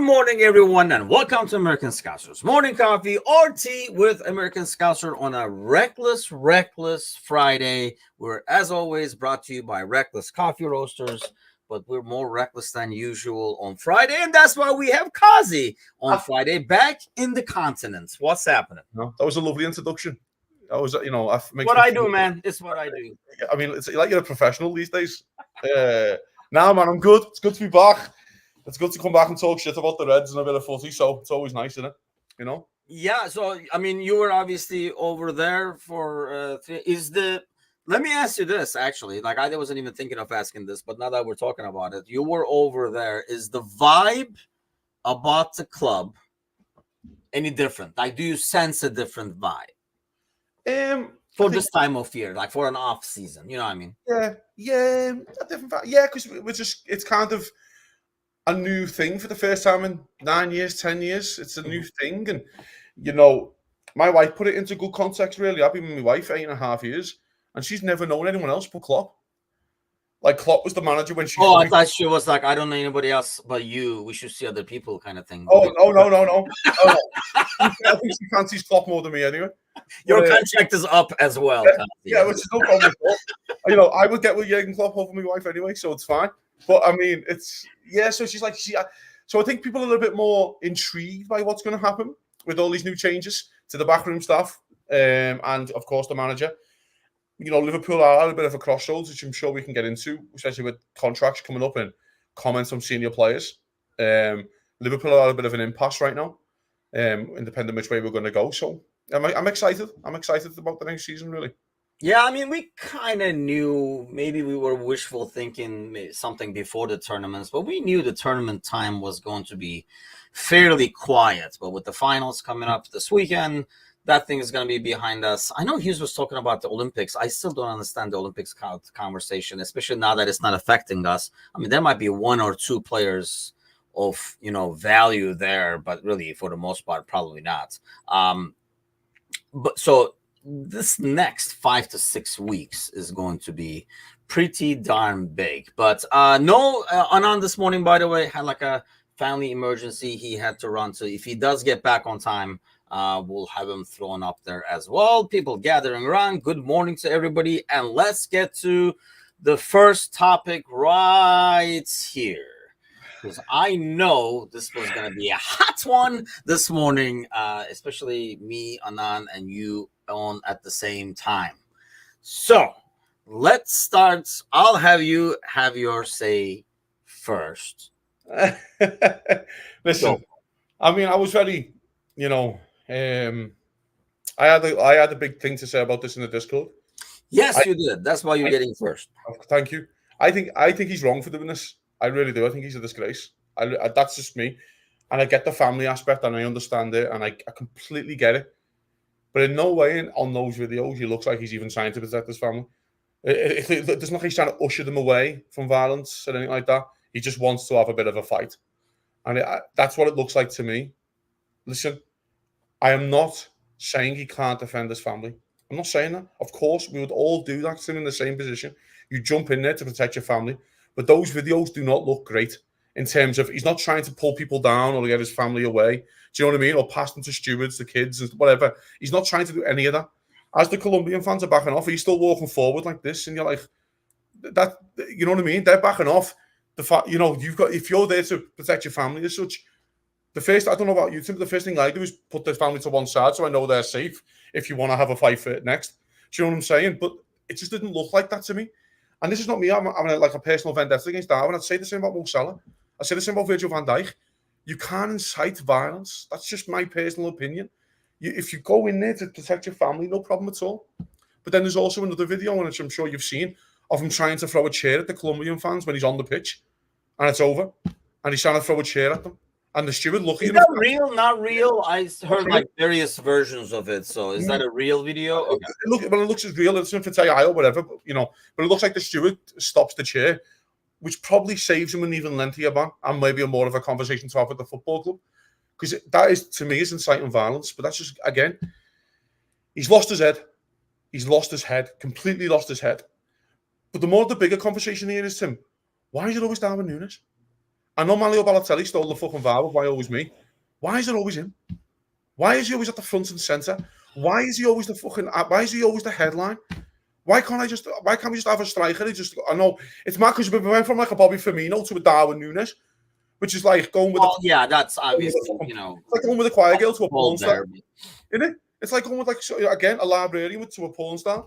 morning, everyone, and welcome to American Scousers Morning Coffee or Tea with American Scouser on a reckless Friday. We're, as always, brought to you by Reckless Coffee Roasters, but we're more reckless than usual on Friday, and that's why we have Kazi on Friday back in the continent. What's happening? No, that was a lovely introduction. That was, what I do, man. It's what I do. I mean, it's like you're a professional these days. Nah, man, I'm good. It's good to be back. It's good to come back and talk shit about the Reds and a bit of footy, so it's always nice, isn't it? You know? Yeah, so, I mean, you were obviously over there for, let me ask you this, actually. Like, I wasn't even thinking of asking this, but now that we're talking about it, you were over there. Is the vibe about the club any different? Like, do you sense a different vibe? For this time of year, like for an off season, you know what I mean? Yeah, a different vibe. Yeah, because it's kind of a new thing for the first time in 9 years, 10 years. It's a new thing. And, my wife put it into good context, really. I've been with my wife 8.5 years, and she's never known anyone else but Klopp. Like, Klopp was the manager when she... Oh, I thought she was like, I don't know anybody else but you. We should see other people kind of thing. Oh, no. I think she fancies Klopp more than me anyway. Your contract is up as well. Yeah, which is no problem at all. I would get with Jurgen Klopp over my wife anyway, so it's fine. But, I mean, so she's like, so I think people are a little bit more intrigued by what's going to happen with all these new changes to the backroom staff and, of course, the manager. Liverpool are at a bit of a crossroads, which I'm sure we can get into, especially with contracts coming up and comments on senior players. Liverpool are at a bit of an impasse right now, independent which way we're going to go. So I'm excited. I'm excited about the next season, really. Yeah, I mean, we kind of knew, maybe we were wishful thinking something before the tournaments, but we knew the tournament time was going to be fairly quiet. But with the finals coming up this weekend, that thing is going to be behind us. I know Hughes was talking about the Olympics. I still don't understand the Olympics conversation, especially now that it's not affecting us. I mean, there might be one or two players of, value there, but really, for the most part, probably not. But so this next 5 to 6 weeks is going to be pretty darn big. But Anand this morning, by the way, had like a family emergency he had to run to. If he does get back on time, we'll have him thrown up there as well. People gathering around. Good morning to everybody. And let's get to the first topic right here, because I know this was going to be a hot one this morning, especially me, Anand, and you on at the same time. So let's start. I'll have you have your say first. Listen, I mean, I was very, I had a big thing to say about this in the Discord. Yes, you did. That's why you're getting first. Thank you. I think he's wrong for doing this. I really do. I think he's a disgrace. That's just me. And I get the family aspect and I understand it and I completely get it. But in no way on those videos, he looks like he's even trying to protect his family. There's not like he's trying to usher them away from violence or anything like that. He just wants to have a bit of a fight. And that's what it looks like to me. Listen, I am not saying he can't defend his family. I'm not saying that. Of course, we would all do that, sitting in the same position. You jump in there to protect your family. But those videos do not look great in terms of he's not trying to pull people down or get his family away. Do you know what I mean? Or pass them to stewards, the kids, and whatever. He's not trying to do any of that. As the Colombian fans are backing off, he's still walking forward like this, and you're like, that. You know what I mean? They're backing off. The fact, you've got, if you're there to protect your family as such, I don't know about you, Tim, the first thing I do is put the family to one side so I know they're safe if you want to have a fight for it next. Do you know what I'm saying? But it just didn't look like that to me. And this is not me. I'm like a personal vendetta against Darwin. I'd say the same about Mo Salah. I'd say the same about Virgil van Dijk. You can't incite violence. That's just my personal opinion. If you go in there to protect your family, no problem at all. But then there's also another video, which I'm sure you've seen, of him trying to throw a chair at the Colombian fans when he's on the pitch. And it's over. And he's trying to throw a chair at them. And the steward looking at him. Is that real? Not real? I heard like various versions of it. So is that a real video? Okay. It looks as real. It's not for AI or whatever, but it looks like the steward stops the chair, which probably saves him an even lengthier ban and maybe a more of a conversation to have with the football club. Because that is, to me, is inciting violence. But that's just, again, he's lost his head. He's lost his head, completely lost his head. But the bigger conversation here is, Tim, why is it always Darwin Núñez? I know Mario Balotelli stole the fucking vibe of why always me. Why is it always him? Why is he always at the front and centre? Why is he always why is he always the headline? Why can't we just have a striker? I know it's mad because we went from like a Bobby Firmino to a Darwin Núñez, which is like going with that's obviously, you know, it's like going with a choir girl to a porn star. there. Isn't it? It's like going with again a librarian to a porn star.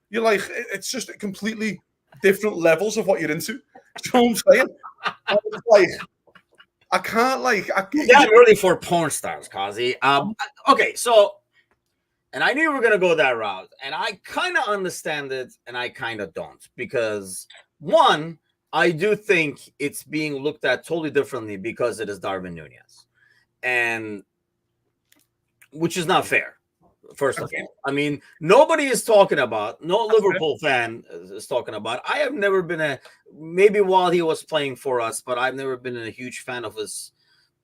You're like, it's just completely different levels of what you're into. You know what I'm saying? Like, I can't Yeah, really for porn stars, Kazi. Okay, so, and I knew we were gonna go that route, and I kind of understand it, and I kind of don't, because one, I do think it's being looked at totally differently because it is Darwin Núñez, and which is not fair. First of all, I mean, nobody is talking about, no Liverpool fan is talking about. I have never been maybe while he was playing for us, but I've never been a huge fan of his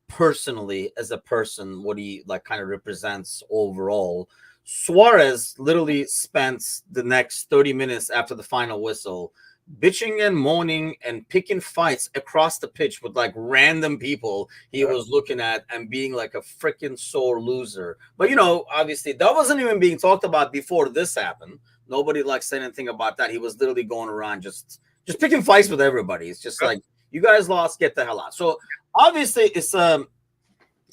personally as a person, what he like kind of represents overall. Suarez literally spent the next 30 minutes after the final whistle bitching and moaning and picking fights across the pitch with like random people he was looking at and being like a freaking sore loser. But you know, obviously that wasn't even being talked about before this happened. Nobody like said anything about that. He was literally going around just picking fights with everybody. It's just like, you guys lost, get the hell out. So obviously it's it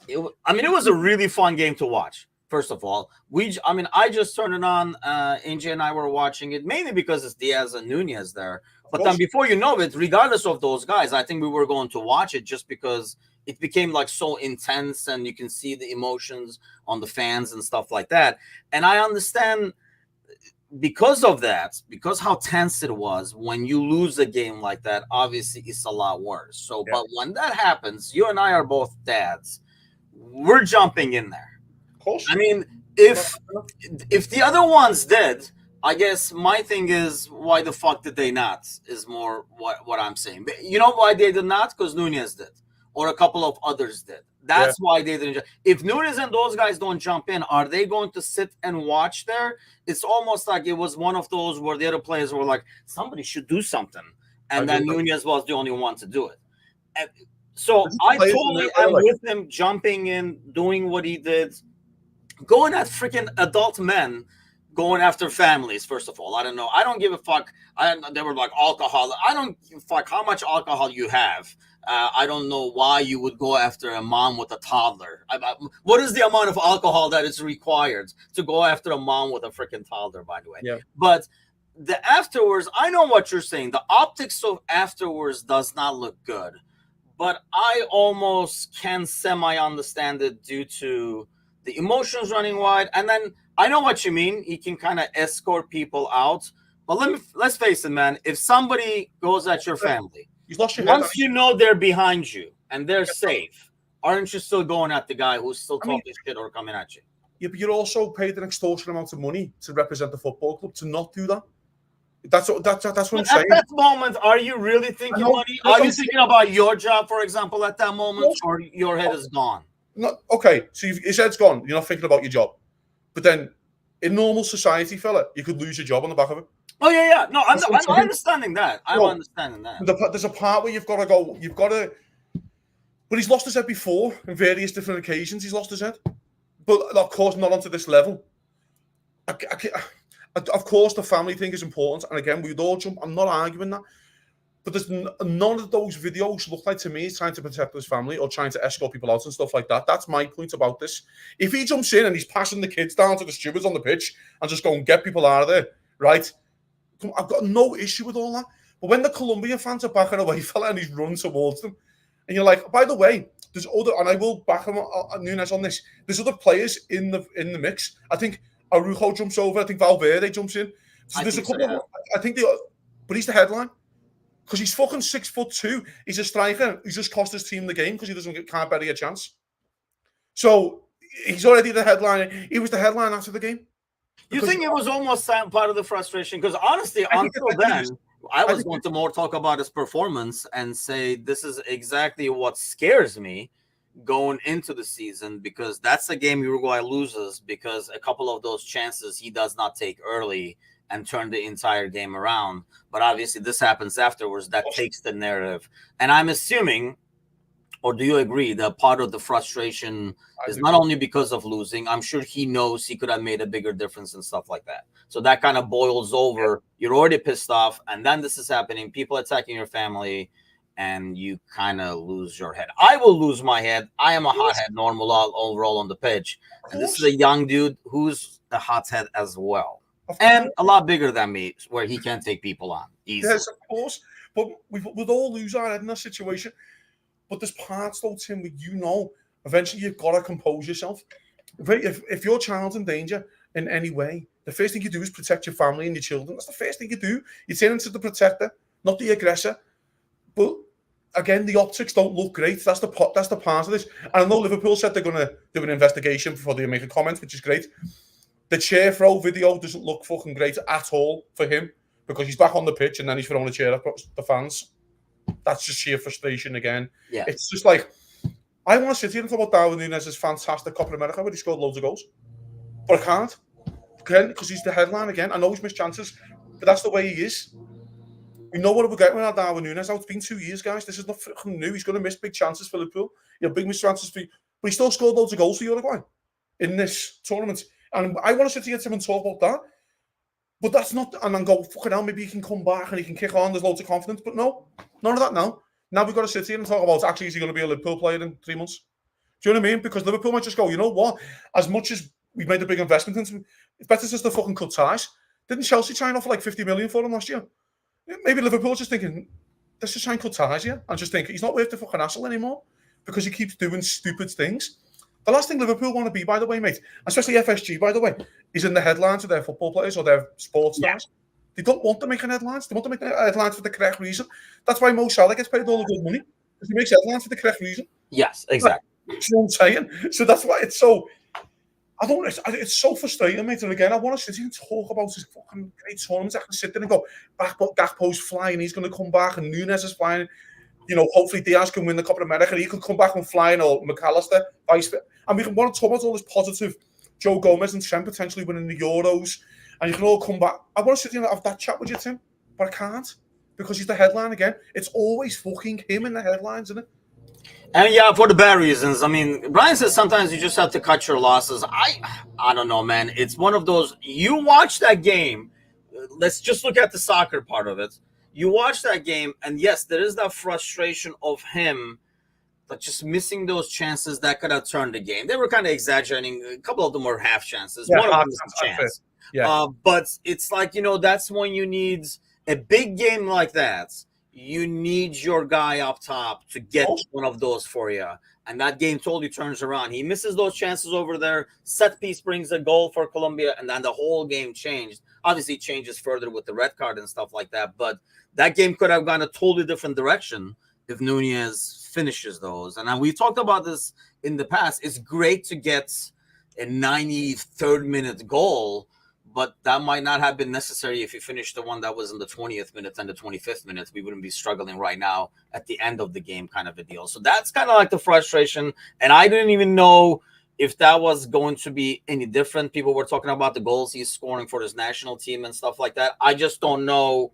was a really fun game to watch. First of all, I just turned it on. Angie and I were watching it mainly because it's Diaz and Núñez there. But then before you know it, regardless of those guys, I think we were going to watch it just because it became like so intense and you can see the emotions on the fans and stuff like that. And I understand because of that, because how tense it was, when you lose a game like that, obviously it's a lot worse. So, but when that happens, you and I are both dads. We're jumping in there. I mean, if the other ones did, I guess my thing is, why the fuck did they not? Is more what I'm saying. But you know why they did not? Because Núñez did, or a couple of others did. That's why they didn't. If Núñez and those guys don't jump in, are they going to sit and watch there? It's almost like it was one of those where the other players were like, somebody should do something, and then Núñez was the only one to do it. And so I totally am with him jumping in, doing what he did. Going at freaking adult men, going after families. First of all, I don't know. I don't give a fuck. They were like alcohol. I don't give a fuck how much alcohol you have. I don't know why you would go after a mom with a toddler. What is the amount of alcohol that is required to go after a mom with a freaking toddler? By the way, But the afterwards, I know what you're saying. The optics of afterwards does not look good, but I almost can semi-understand it due to the emotions running wide. And then I know what you mean. He can kind of escort people out. But let's face it, man. If somebody goes at your family, once you know they're behind you and they're safe, aren't you still going at the guy who's still talking shit or coming at you? Yeah, but you're also paid an extortionate amount of money to represent the football club to not do that. That's what I'm saying. At that moment, are you really thinking money? Are you thinking about your job, for example, at that moment, or your head is gone? No, okay, so his head's gone. You're not thinking about your job, but then in normal society, fella, you could lose your job on the back of it. Oh yeah. No, I'm understanding that. I'm understanding that. There's a part where you've got to go. But he's lost his head before in various different occasions. He's lost his head, but of course not onto this level. Of course, the family thing is important, and again, we'd all jump. I'm not arguing that. But there's none of those videos look like to me he's trying to protect his family or trying to escort people out and stuff like that. That's my point about this. If he jumps in and he's passing the kids down to the stewards on the pitch and just go and get people out of there, right? I've got no issue with all that. But when the Colombian fans are backing away, fella, and he's running towards them, and you're like, by the way, there's other, and I will back him Núñez on this. There's other players in the mix. I think Araujo jumps over. I think Valverde jumps in. So there's a couple. I think but he's the headline. Because he's fucking 6'2". He's a striker. He's just cost his team the game because he can't bury a chance. So he's already the headline. He was the headline after the game. You think it was almost part of the frustration? Because honestly, until then, I was going to more talk about his performance and say this is exactly what scares me going into the season, because that's the game Uruguay loses because a couple of those chances he does not take early and turn the entire game around. But obviously this happens afterwards. That takes the narrative. And I'm assuming Or do you agree that part of the frustration I is do. not only because of losing? I'm sure he knows he could have made a bigger difference and stuff like that. So that kind of boils over. You're already pissed off, and then this is happening. People attacking your family, and you kind of lose your head. I will lose my head. I am a Yes, hothead normal overall on the pitch, of and this is course, a young dude who's a hothead as well, of and course, a lot bigger than me, where he can take people on easily. yes, of course. But we'd all lose our head in that situation. But there's parts though, Tim, where eventually you've got to compose yourself. If your child's in danger in any way, the first thing you do is protect your family and your children. That's the first thing you do. You turn into the protector, not the aggressor. But again, the optics don't look great. That's the part of this. And I know Liverpool said they're going to do an investigation before they make a comment, which is great. The chair throw video doesn't look fucking great at all for him because he's back on the pitch and then he's throwing a chair at the fans. That's just sheer frustration again. Yeah. It's just like, I want to sit here and talk about Darwin Núñez's fantastic Copa America where he scored loads of goals. But I can't. Again, because he's the headline again. I know he's missed chances, but that's the way he is. We know what we're getting with our Darwin Núñez. It's been 2 years, guys. This is not fucking new. He's going to miss big chances for Liverpool. Big missed chances for you. But he still scored loads of goals for Uruguay in this tournament. And I want to sit here and talk about that. But that's not, and then go, fucking hell, maybe he can come back and he can kick on. There's loads of confidence. But no, none of that now. Now we've got to sit here and talk about, actually, is he going to be a Liverpool player in 3 months? Do you know what I mean? Because Liverpool might just go, you know what? As much as we've made a big investment into him, it's better just to fucking cut ties. Didn't Chelsea try and offer like 50 million for him last year? Maybe Liverpool's just thinking, let's just try and cut ties here. And just think, he's not worth the fucking hassle anymore because he keeps doing stupid things. The last thing Liverpool want to be, by the way, mate, especially FSG, by the way, is in the headlines of their football players or their sports stars. Yeah. They don't want to make headlines. They want to make headlines for the correct reason. That's why Mo Salah gets paid all the good money, because he makes headlines for the correct reason. Yes, exactly. That's what I'm saying. So that's why it's so... It's so frustrating, mate. And again, I want to sit here and talk about his fucking great tournaments. I can sit there and go, Gakpo's flying, he's going to come back, and Núñez is flying. Hopefully Diaz can win the Copa America, he could come back and flying, or McAllister, vice versa. And we can want to talk about all this positive, Joe Gomez and Trent potentially winning the Euros, and you can all come back. I want to sit here and have that chat with you, Tim, but I can't, because he's the headline again. It's always fucking him in the headlines, isn't it? And yeah, for the bad reasons. I mean, Brian says sometimes you just have to cut your losses. I don't know, man. It's one of those, you watch that game. Let's just look at the soccer part of it. You watch that game, and yes, there is that frustration of him, but just missing those chances that could have turned the game. They were kind of exaggerating. A couple of them were half chances. Yeah, one of them is a chance. Yeah. But it's like, that's when you need a big game like that. You need your guy up top to get one of those for you. And that game totally turns around. He misses those chances over there. Set piece brings a goal for Colombia, and then the whole game changed. Obviously, it changes further with the red card and stuff like that. But that game could have gone a totally different direction if Núñez finishes those. And we talked about this in the past. It's great to get a 93rd minute goal, but that might not have been necessary if you finished the one that was in the 20th minute and the 25th minute. We wouldn't be struggling right now at the end of the game, kind of a deal. So that's kind of like the frustration. And I didn't even know if that was going to be any different. People were talking about the goals he's scoring for his national team and stuff like that. I just don't know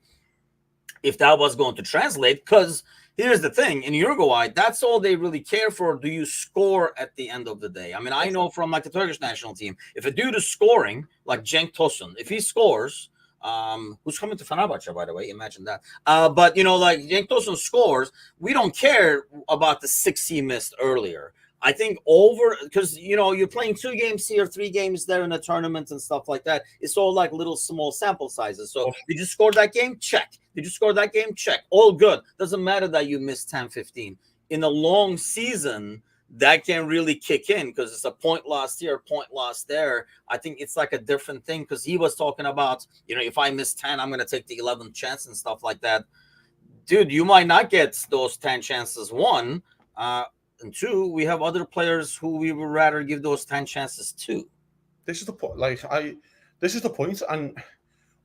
if that was going to translate, because here's the thing. In Uruguay, that's all they really care for. Do you score at the end of the day? I mean, I know from like the Turkish national team, if a dude is scoring, like Cenk Tosun, if he scores, who's coming to Fenerbahce, by the way, imagine that. But, like Cenk Tosun scores, we don't care about the 6 he missed earlier. I think because, you're playing 2 games here, 3 games there in a tournament and stuff like that. It's all like little small sample sizes. So did you score that game? Check. Did you score that game? Check. All good. Doesn't matter that you missed 10, 15. In a long season, that can really kick in, because it's a point lost here, point lost there. I think it's like a different thing, because he was talking about, if I miss 10, I'm going to take the 11th chance and stuff like that. Dude, you might not get those 10 chances, 1. And 2, we have other players who we would rather give those 10 chances to. This is the point. This is the point, and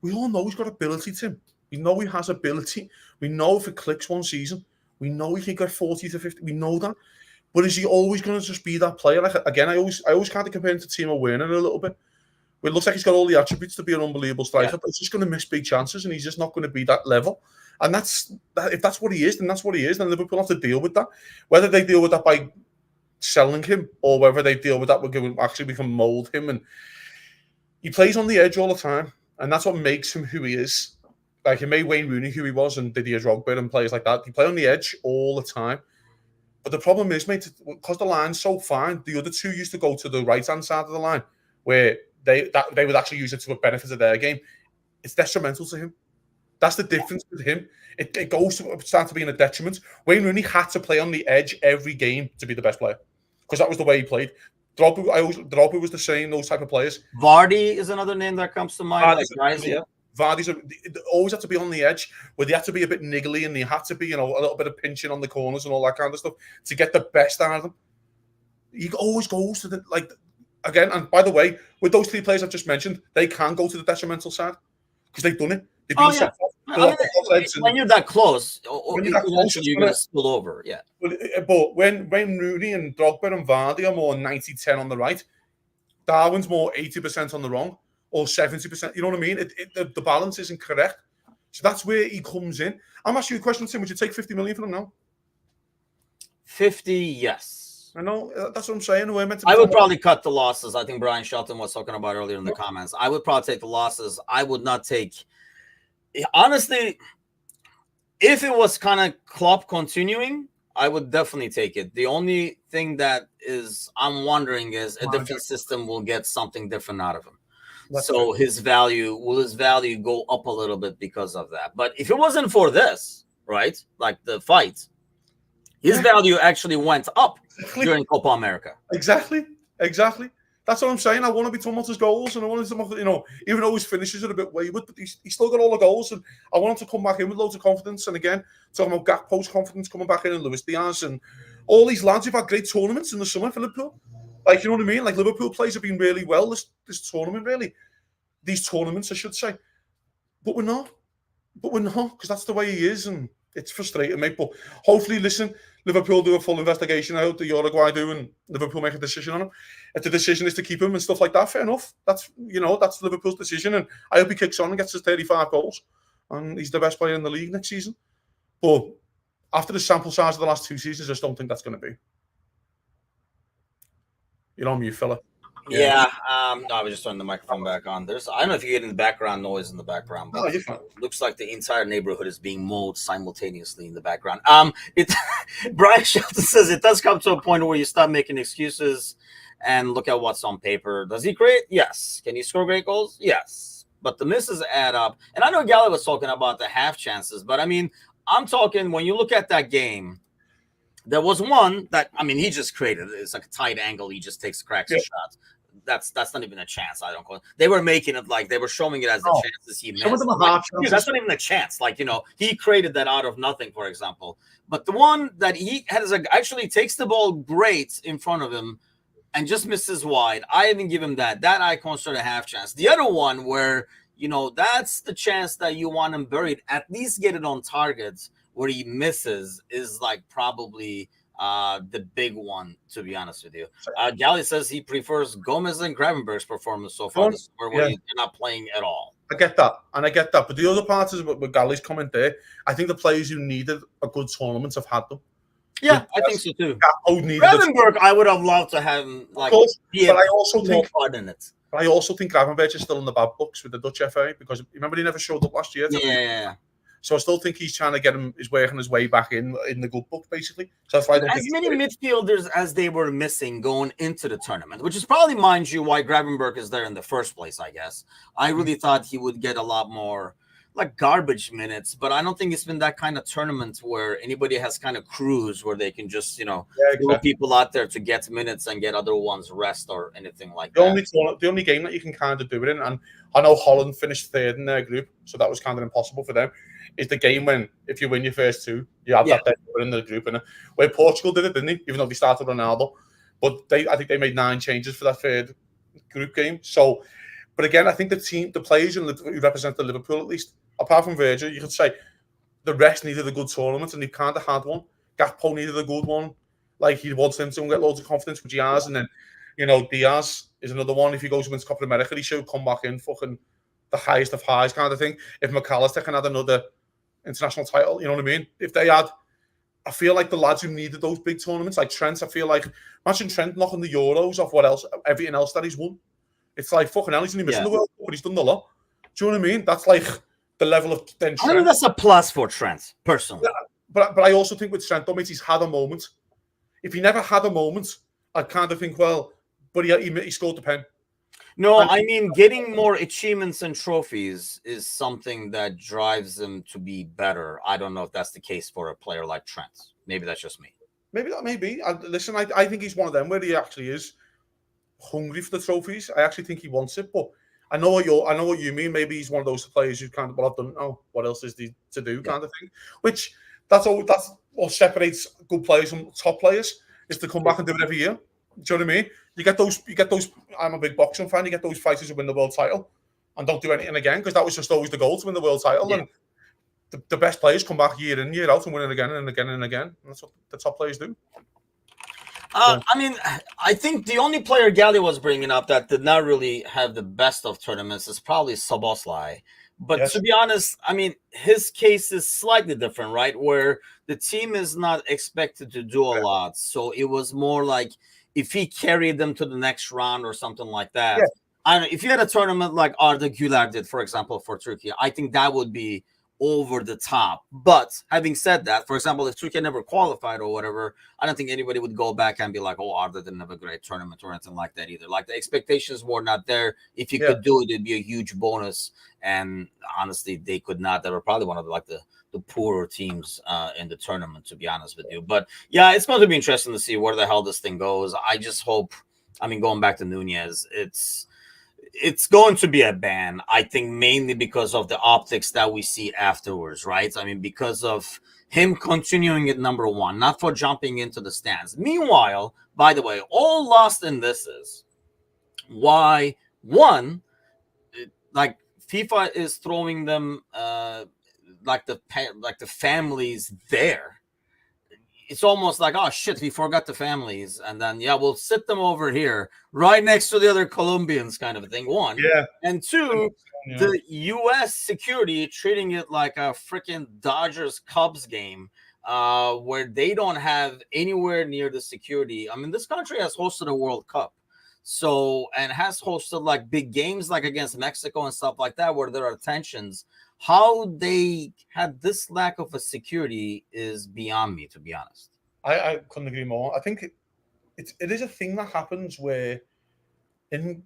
we all know he's got ability, Tim. We know he has ability. We know if it clicks one season, we know he can get 40 to 50. We know that. But is he always going to just be that player? Like, again, I always kind of compare him to Timo Werner a little bit, It looks like he's got all the attributes to be an unbelievable striker, Yeah. but he's just going to miss big chances, and he's just not going to be that level. And if that's what he is, then that's what he is. Then Liverpool have to deal with that. Whether they deal with that by selling him, or whether they deal with that, we can mould him. And he plays on the edge all the time, and that's what makes him who he is. Like, it made Wayne Rooney who he was, and Didier Drogba and players like that. He play on the edge all the time. But the problem is, mate, because the line's so fine, the other two used to go to the right-hand side of the line, where they would actually use it to the benefit of their game. It's detrimental to him. That's the difference with him. It goes to start to being a detriment. Wayne Rooney had to play on the edge every game to be the best player, because that was the way he played. Drogba was the same, those type of players. Vardy is another name that comes to mind. Vardy's always had to be on the edge, where they had to be a bit niggly, and they had to be, a little bit of pinching on the corners and all that kind of stuff to get the best out of them. He always goes to again, and by the way, with those three players I've just mentioned, they can go to the detrimental side because they've done it. When you're that close, you're going to spill over. Yeah. But when Rooney and Drogba and Vardy are more 90-10 on the right, Darwin's more 80% on the wrong, or 70%. You know what I mean? The balance isn't correct. So that's where he comes in. I'm asking you a question, Tim. Would you take 50 million for him now? 50, yes. I know. That's what I'm saying. I would probably cut the losses. I think Brian Shelton was talking about earlier in the comments. I would probably take the losses. I would not take... Honestly, if it was kind of Klopp continuing, I would definitely take it. The only thing that I'm wondering is a different system will get something different out of him. So his value go up a little bit because of that? But if it wasn't for this, right, like the fight, his value actually went up during Copa America. Exactly. That's what I'm saying. I want to be talking about his goals, and I want to, even though his finishes are a bit wayward, but he's still got all the goals, and I want him to come back in with loads of confidence. And again, talking about Gakpo's confidence coming back in, and Luis Diaz, and all these lads who've had great tournaments in the summer for Liverpool. Like, you know what I mean? Like, Liverpool players have been really well this tournament, really. These tournaments, I should say. But we're not, because that's the way he is, and it's frustrating, mate. But hopefully, listen, Liverpool do a full investigation. I hope the Uruguay do, and Liverpool make a decision on him. If the decision is to keep him and stuff like that, fair enough. That's Liverpool's decision, and I hope he kicks on and gets his 35 goals, and he's the best player in the league next season. But after the sample size of the last 2 seasons, I just don't think that's going to be. You're on mute, fella. Yeah. No, I was just turning the microphone back on. I don't know if you get in the background noise in the background, but you're fine. Looks like the entire neighborhood is being mowed simultaneously in the background. Brian Shelton says it does come to a point where you stop making excuses and look at what's on paper. Does he create? Yes. Can he score great goals? Yes. But the misses add up. And I know Gally was talking about the half chances, but I mean, I'm talking when you look at that game, there was one that, I mean, he just created. It's like a tight angle. He just takes cracks and shots. That's not even a chance. I don't call it. They were making it like they were showing it as the chances he missed. Some of them are dude, that's not even a chance. Like, he created that out of nothing, for example. But the one that he has actually takes the ball great in front of him and just misses wide. I even give him that. That I consider a half chance. The other one where, that's the chance that you want him buried. At least get it on targets where he misses is like probably the big one, to be honest with you. Gally says he prefers Gomez and Gravenberg's performance so far this summer, where he's not playing at all. I get that. But the other part is with Gally's comment there. I think the players who needed a good tournament have had them. Yeah, I think so too. Gravenberg, I would have loved to have him. But I also think part in it. But I also think Gravenberg is still in the bad books with the Dutch FA, because remember he never showed up last year. Yeah. So I still think he's trying to get him, is working his way back in the good book, basically. So that's why I don't as many midfielders as they were missing going into the tournament, which is probably, mind you, why Gravenberg is there in the first place, I guess. I really thought he would get a lot more like garbage minutes, but I don't think it's been that kind of tournament where anybody has kind of cruise where they can just, throw people out there to get minutes and get other ones rest or anything like that. The only game that you can kind of do it in, and I know Holland finished third in their group, so that was kind of impossible for them, is the game when, if you win your first two, you have that in the group. And where Portugal did it, didn't they? Even though they started Ronaldo. But I think they made 9 changes for that third group game. So, but again, I think the players who represent the Liverpool, at least, apart from Virgil, you could say the rest needed a good tournament, and he kind of had one. Gakpo needed a good one. Like, he wants him to get loads of confidence, which he has. And then, Diaz is another one. If he goes to win Copa America, he should come back in fucking the highest of highs kind of thing. If McAllister can add another international title, you know what I mean? If they had, I feel like the lads who needed those big tournaments, like Trent, I feel like, imagine Trent knocking the Euros off everything else that he's won. It's like, fucking hell, he's only missing the World Cup, but he's done the lot. Do you know what I mean? That's like the level of then Trent. I think that's a plus for Trent, personally. Yeah, but I also think with Trent, though, he's had a moment. If he never had a moment, I'd kind of think, well, but he scored the pen. No, I mean, getting more achievements and trophies is something that drives him to be better. I don't know if that's the case for a player like Trent. Maybe that's just me. Maybe that may be. Listen, I think he's one of them where he actually is hungry for the trophies. I actually think he wants it, but I know what you mean. Maybe he's one of those players who kind of, well, I've done. Oh, what else is there to do, kind of thing. Which that's what separates good players from top players, is to come back and do it every year. Do you know what I mean? You get those. I'm a big boxing fan. You get those fighters who win the world title and don't do anything again, because that was just always the goal, to win the world title. Yeah. And the best players come back year in, year out and win it again and again and again. And that's what the top players do. I mean, I think the only player Gally was bringing up that did not really have the best of tournaments is probably Szoboszlai. But yes, to be honest, I mean, his case is slightly different, right? Where the team is not expected to do a lot. So it was more like, if he carried them to the next round or something like that. Yeah. I don't know, if you had a tournament like Arda Güler did, for example, for Turkey, I think that would be over the top. But having said that, for example, if Turkey never qualified or whatever, I don't think anybody would go back and be like, oh, Arda didn't have a great tournament or anything like that either. Like, the expectations were not there. If you could do it, it'd be a huge bonus. And honestly, they could not. They were probably one of the poorer teams in the tournament, to be honest with you. But yeah, it's going to be interesting to see where the hell this thing goes. I just hope, I mean, going back to Nunez, it's going to be a ban, I think, mainly because of the optics that we see afterwards, right? I mean, because of him continuing at number one, not for jumping into the stands. Meanwhile, by the way, all lost in this is why, one, like, FIFA is throwing them like the families there. It's almost like, oh shit, we forgot the families, and then we'll sit them over here right next to the other Colombians, kind of a thing. One, and two, the U.S. security treating it like a freaking Dodgers Cubs game, where they don't have anywhere near the security. I mean, this country has hosted a World Cup, and has hosted like big games like against Mexico and stuff like that, where there are tensions. How they had this lack of a security is beyond me, to be honest. I couldn't agree more. I think it is a thing that happens where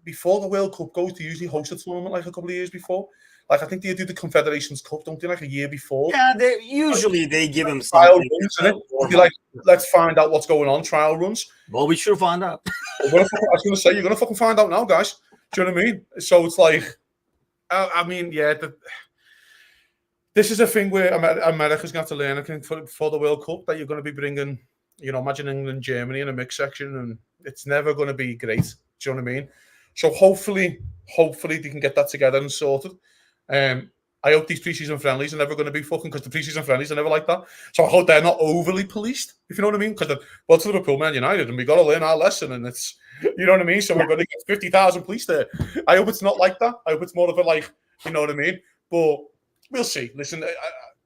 before the World Cup goes, they usually host a tournament like a couple of years before. Like, I think they do the Confederations Cup, don't they, like a year before? Yeah, they give them trial runs, They're like, let's find out what's going on, trial runs. Well, we should find out. I was going to say, you're going to fucking find out now, guys. Do you know what I mean? So it's like, I mean, this is a thing where America's going to have to learn, I think, for the World Cup, that you're going to be bringing, imagine England, Germany in a mixed section, and it's never going to be great. Do you know what I mean? So hopefully they can get that together and sorted. I hope these preseason friendlies are never going to be fucking, because the preseason friendlies are never like that. So I hope they're not overly policed, if you know what I mean. Because it's Liverpool, Man United, and we got to learn our lesson, and it's, you know what I mean. So we're going to get 50,000 police there. I hope it's not like that. I hope it's more of a, like, you know what I mean. But we'll see. Listen,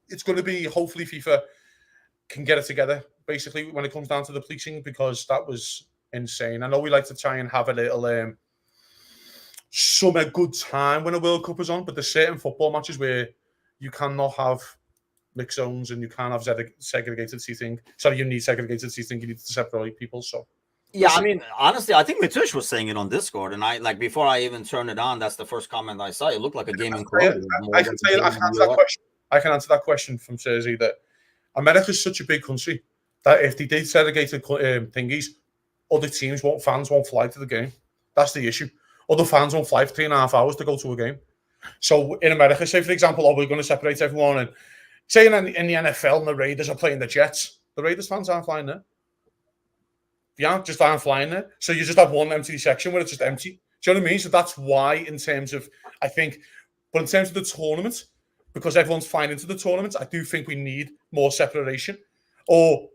it's going to be, hopefully FIFA can get it together, basically, when it comes down to the policing, because that was insane. I know we like to try and have a little summer good time when a World Cup is on, but there's certain football matches where you cannot have mixed zones and you can't have segregated seating. Sorry, you need segregated seating. You need to separate people. So yeah, I mean, honestly, I think Mitush was saying it on Discord, and I, like, before I even turned it on, that's the first comment I saw. It looked like a game in Colombia. I can answer that question from Sergi, that America's such a big country that if they did segregated thingies, other teams fans won't fly to the game. That's the issue. Other fans won't fly for 3.5 hours to go to a game. So in America, say for example, we're going to separate everyone, and say in the NFL, and the Raiders are playing the Jets, the Raiders fans aren't flying there. Just aren't flying there. So you just have one empty section where it's just empty. Do you know what I mean? So that's why, in terms of, I think, but in terms of the tournament, because everyone's flying into the tournament, I do think we need more separation. Or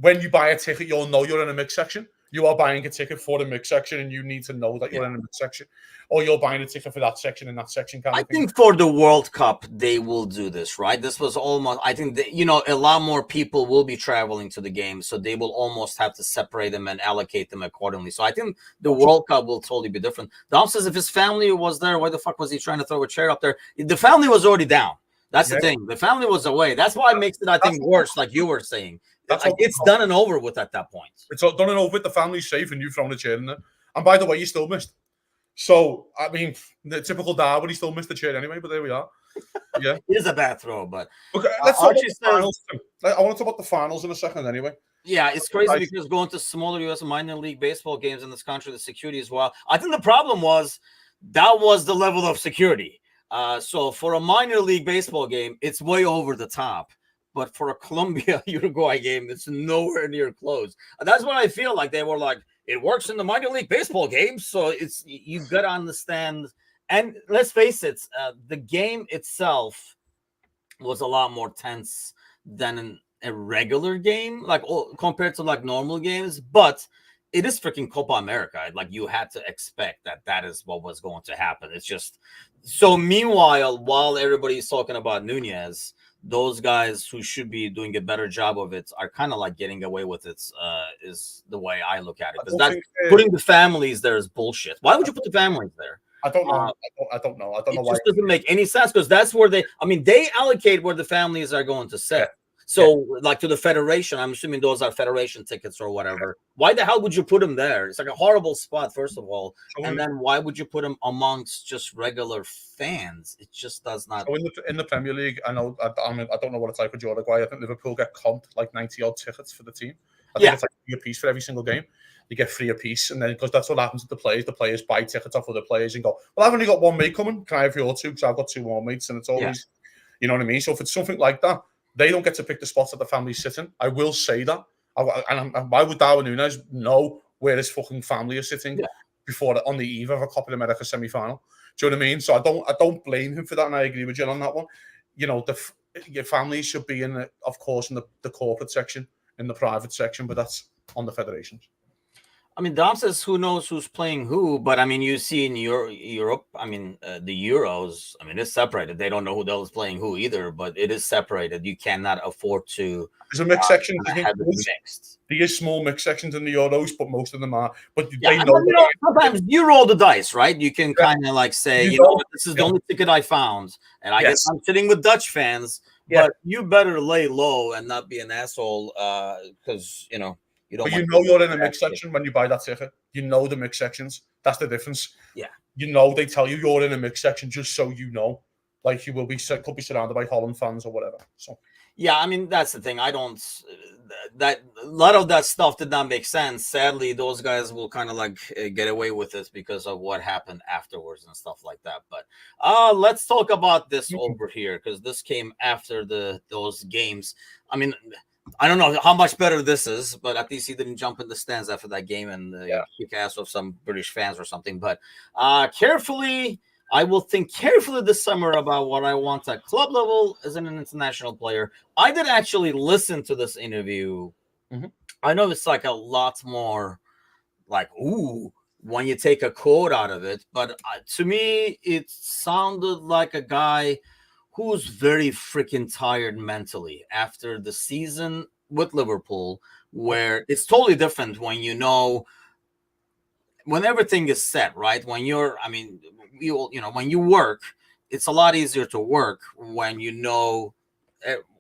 when you buy a ticket, you'll know you're in a mixed section. You are buying a ticket for the mix section, and you need to know that you're in the mix section, or you're buying a ticket for that section and that section kind I of thing. think for the World Cup, they will do this, right? This was almost, I think, that, a lot more people will be traveling to the game, so they will almost have to separate them and allocate them accordingly. So I think the World Cup will totally be different. Dom says if his family was there, why the fuck was he trying to throw a chair up there? The family was already down. That's the thing. The family was away. That's why it makes it, I think, worse, like you were saying. It's done and over with at that point. It's done and over with. The family's safe, and you've thrown a chair in there. And by the way, you still missed. So, I mean, the typical Darwin, he still missed the chair anyway, but there we are. Yeah. It is a bad throw, but... Okay, let's talk about the finals. I want to talk about the finals in a second anyway. Yeah, it's crazy because going to smaller U.S. minor league baseball games in this country, the security as well. I think the problem was that was the level of security. So for a minor league baseball game, it's way over the top. But for a Colombia-Uruguay game, it's nowhere near close. That's what I feel like. They were like, it works in the minor league baseball games. So you got to understand. And let's face it, the game itself was a lot more tense than a regular game, like compared to like normal games. But it is freaking Copa America. Like you had to expect that is what was going to happen. It's just so. Meanwhile, while everybody's talking about Nunez, those guys who should be doing a better job of it are kind of like getting away with it. Is the way I look at it, because that's putting the families there is bullshit. Why would you put the families there? I don't know. I don't know. I don't know why. It just doesn't make any sense, because that's where they allocate where the families are going to sit. Yeah. So, like to the federation, I'm assuming those are federation tickets or whatever. Why the hell would you put them there? It's like a horrible spot, first of all. And then why would you put them amongst just regular fans? It just does not. So in the Premier League, I know I don't know what it's like with Uruguay. I think Liverpool get comped like 90-odd tickets for the team. I think it's like free a piece for every single game. You get free a piece, and then because that's what happens to the players buy tickets off other players and go, well, I've only got one mate coming. Can I have your two? Because I've got two more mates, and it's always, you know what I mean? So if it's something like that, they don't get to pick the spots that the family's sitting. I will say that. And why would Darwin Nunez know where his fucking family is sitting before on the eve of a Copa America semi-final? Do you know what I mean? So I don't blame him for that, and I agree with you on that one. You know, your family should be in, of course, in the corporate section, in the private section, but that's on the federations. I mean, Dom says who knows who's playing who, but I mean, you see in Europe, I mean, the Euros, I mean, it's separated. They don't know who the hell is playing who either, but it is separated. You cannot afford to. There's a mixed section. Mixed. There is small mixed sections in the Euros, but most of them are. But sometimes you roll the dice, right? You can kind of like say, you know what, this is the only ticket I found, and I guess I'm sitting with Dutch fans, but you better lay low and not be an asshole, because you know. But you know you're in a mixed section when you buy that ticket. You know the mixed sections. That's the difference. Yeah. You know they tell you you're in a mixed section just so you know. Like you could be surrounded by Holland fans or whatever. So yeah, I mean that's the thing. That a lot of that stuff did not make sense. Sadly, those guys will kind of like get away with it because of what happened afterwards and stuff like that. But let's talk about this over here, because this came after those games. I mean, I don't know how much better this is, but at least he didn't jump in the stands after that game and kick ass with some British fans or something. But I will think carefully this summer about what I want at club level as an international player. I did actually listen to this interview. Mm-hmm. I know it's like a lot more like, ooh, when you take a quote out of it. But to me, it sounded like a guy who's very freaking tired mentally after the season with Liverpool, where it's totally different when when everything is set, right? When when you work, it's a lot easier to work when you know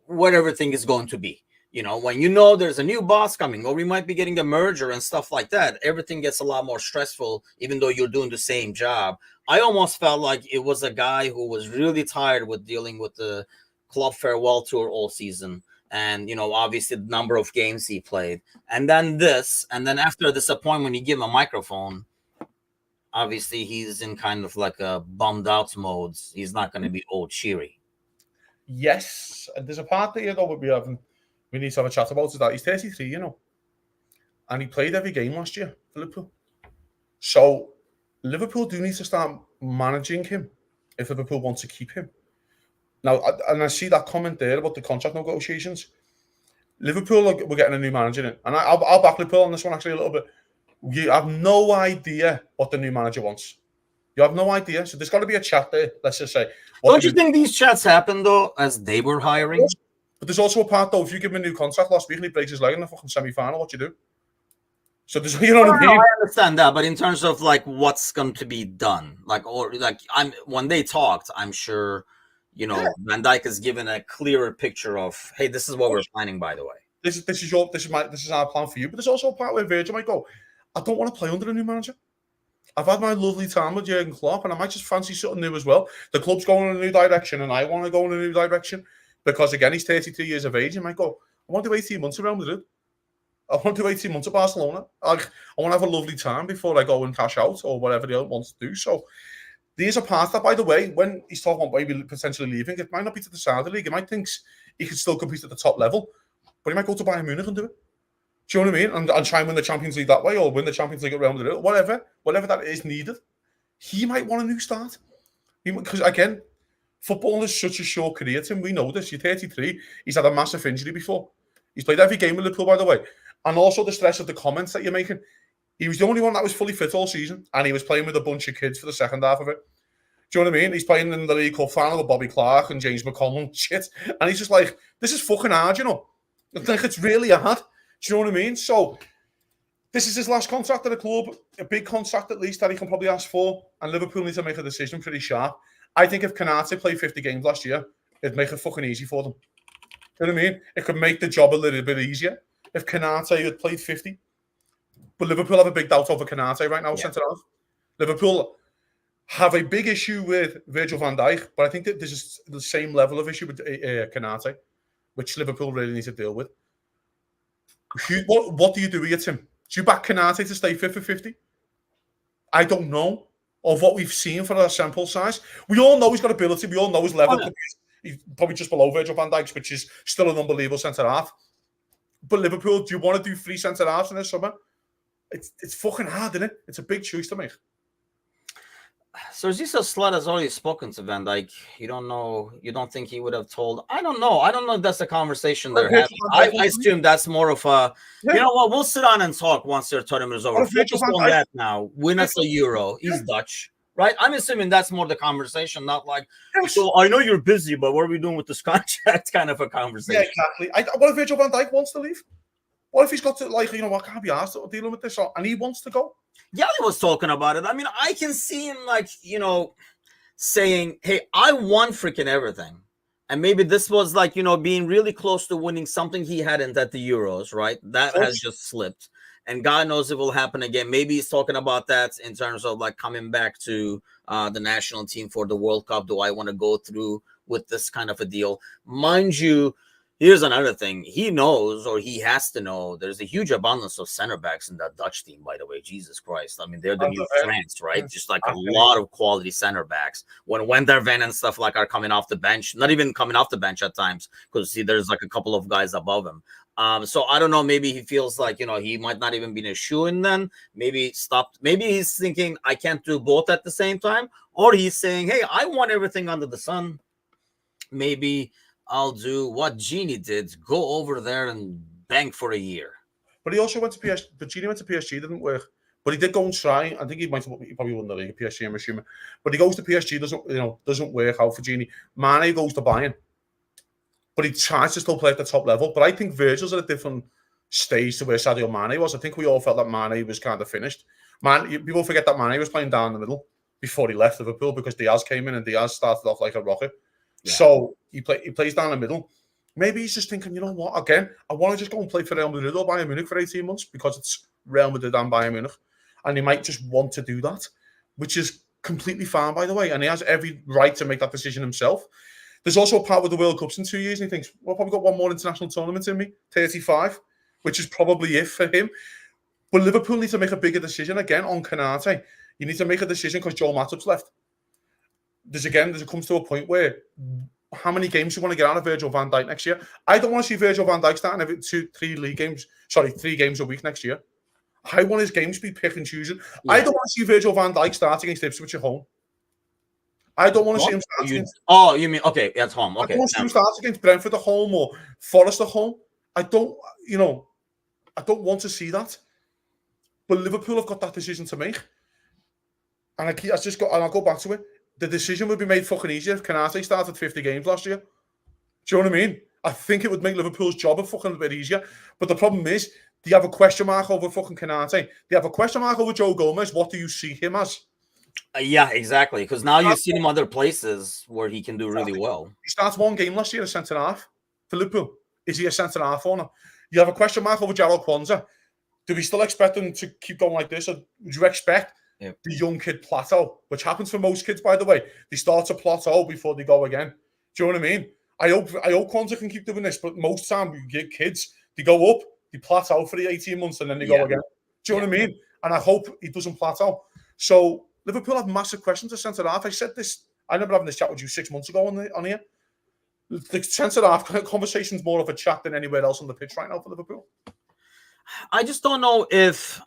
what everything is going to be. You know, when you know there's a new boss coming, or we might be getting a merger and stuff like that, everything gets a lot more stressful, even though you're doing the same job. I almost felt like it was a guy who was really tired with dealing with the club farewell tour all season. And, you know, obviously the number of games he played. And then this, and then after a disappointment, you give him a microphone. Obviously, he's in kind of like a bummed out mode. He's not going to be all cheery. Yes. And there's a part there, though, we need to have a chat about is that he's 33, you know. And he played every game last year for Liverpool. So Liverpool do need to start managing him if Liverpool want to keep him. Now, I see that comment there about the contract negotiations. Liverpool, we're getting a new manager in. And I'll back Liverpool on this one actually a little bit. You have no idea what the new manager wants. You have no idea. So there's got to be a chat there, let's just say. Don't you think these chats happened, though, as they were hiring? But there's also a part, though, if you give him a new contract last week and he breaks his leg in the fucking semi-final, what you do? So there's, you know what I mean? I understand that, but in terms of like what's going to be done, like, or like, when they talked, I'm sure, you know, Van Dijk has given a clearer picture of, hey, this is what we're planning, by the way. This is our plan for you. But there's also a part where Virgil might go, I don't want to play under a new manager. I've had my lovely time with Jurgen Klopp, and I might just fancy something new as well. The club's going in a new direction, and I want to go in a new direction because, again, he's 32 years of age. He might go, I want to do 18 months around Madrid. I want to do 18 months at Barcelona. I want to have a lovely time before I go and cash out or whatever he wants to do. So these are parts that, by the way, when he's talking about maybe potentially leaving, it might not be to the Saudi League. He might think he can still compete at the top level, but he might go to Bayern Munich and do it. Do you know what I mean? And try and win the Champions League that way, or win the Champions League at Real Madrid, whatever that is needed. He might want a new start. Because, again, football is such a short career, Tim. We know this. You're 33. He's had a massive injury before. He's played every game with Liverpool, by the way. And also the stress of the comments that you're making. He was the only one that was fully fit all season, and he was playing with a bunch of kids for the second half of it. Do you know what I mean? He's playing in the League Cup final with Bobby Clark and James McConnell and shit. And he's just like, this is fucking hard, you know? Like, it's really hard. Do you know what I mean? So, this is his last contract at the club, a big contract at least that he can probably ask for, and Liverpool need to make a decision pretty sharp. I think if Konate played 50 games last year, it'd make it fucking easy for them. Do you know what I mean? It could make the job a little bit easier if Konate had played 50. But Liverpool have a big doubt over Konate right now, centre half. Liverpool have a big issue with Virgil van Dijk, but I think that there's the same level of issue with Konate, which Liverpool really need to deal with. What do you do here, Tim? Do you back Konate to stay fit for 50? I don't know. Of what we've seen for our sample size. We all know he's got ability. We all know his level. He's probably just below Virgil van Dijk, which is still an unbelievable centre-half. But Liverpool, do you want to do 3 centre-halves in this summer? It's fucking hard, isn't it? It's a big choice to make. So Zisa Slut has already spoken to Van Dijk. You don't know. You don't think he would have told? I don't know. I don't know if that's a conversation they're having. I assume that's more of a. Yeah. You know what? We'll sit down and talk once their tournament is over. Focus on that now. Win us a Euro. He's Dutch, right? I'm assuming that's more the conversation, not like. So I know you're busy, but what are we doing with this contract? Kind of a conversation. Yeah, exactly. What if Virgil van Dijk wants to leave? What if he's got to, like, you know, what, can't be asked dealing with this, and he wants to go? Yeah, he was talking about it. I mean, I can see him, like, you know, saying, hey, I won freaking everything. And maybe this was like, you know, being really close to winning something he hadn't at the Euros, right? That has just slipped. And God knows it will happen again. Maybe he's talking about that in terms of like coming back to the national team for the World Cup. Do I want to go through with this kind of a deal? Mind you, here's another thing. He knows, or he has to know, there's a huge abundance of center backs in that Dutch team, by the way. Jesus Christ. I mean, they're the new France, right? Just like a lot of quality center backs. When Wenderven and stuff like are coming off the bench, not even coming off the bench at times, because see, there's like a couple of guys above him. So I don't know, maybe he feels like, you know, he might not even be a shoe-in then. Maybe he's thinking, I can't do both at the same time. Or he's saying, hey, I want everything under the sun. Maybe I'll do what Genie did, go over there and bank for a year. But he also went to PSG. But Genie went to PSG, didn't work. But he did go and try. I think he probably won the league at PSG, I'm assuming. But he goes to PSG, doesn't work out for Genie. Mane goes to Bayern. But he tries to still play at the top level. But I think Virgil's at a different stage to where Sadio Mane was. I think we all felt that Mane was kind of finished. People forget that Mane was playing down the middle before he left Liverpool because Diaz came in and Diaz started off like a rocket. Yeah. So he plays down the middle. Maybe he's just thinking, you know what? Again, I want to just go and play for Real Madrid or Bayern Munich for 18 months because it's Real Madrid and Bayern Munich. And he might just want to do that, which is completely fine, by the way. And he has every right to make that decision himself. There's also a part with the World Cups in 2 years, and he thinks, well, I've probably got one more international tournament in me, 35, which is probably it for him. But Liverpool need to make a bigger decision again on Konate. You need to make a decision because Joel Matip's left. It comes to a point where how many games you want to get out of Virgil van Dijk next year? I don't want to see Virgil van Dijk starting every 3 games a week next year. I want his games to be pick and choosing. Yeah. I don't want to see Virgil van Dijk start against Ipswich at home. I don't want to see him start you mean okay, at home. Okay. I don't want to see him start against Brentford at home or Forest at home. I don't want to see that. But Liverpool have got that decision to make. And I'll go back to it. The decision would be made fucking easier if Canate started 50 games last year. Do you know what I mean? I think it would make Liverpool's job a fucking bit easier. But the problem is, do you have a question mark over fucking Canate? Do you have a question mark over Joe Gomez? What do you see him as? Yeah, exactly. Because now you've seen him other places where he can do really well. He starts one game last year as centre-half for Liverpool. Is he a centre-half or not? You have a question mark over Jarrell Kwanzaa. Do we still expect him to keep going like this? Or would you expect the young kid plateau? Which happens for most kids, by the way. They start to plateau before they go again. Do you know what I mean? I hope Kwanzaa can keep doing this, but most time we get kids, they go up, they plateau for the 18 months, and then they go again. Do you know what I mean? And I hope he doesn't plateau. So Liverpool have massive questions at centre-half. I said this, I remember having this chat with you 6 months ago on here. The centre-half conversation is more of a chat than anywhere else on the pitch right now for Liverpool. I just don't know if...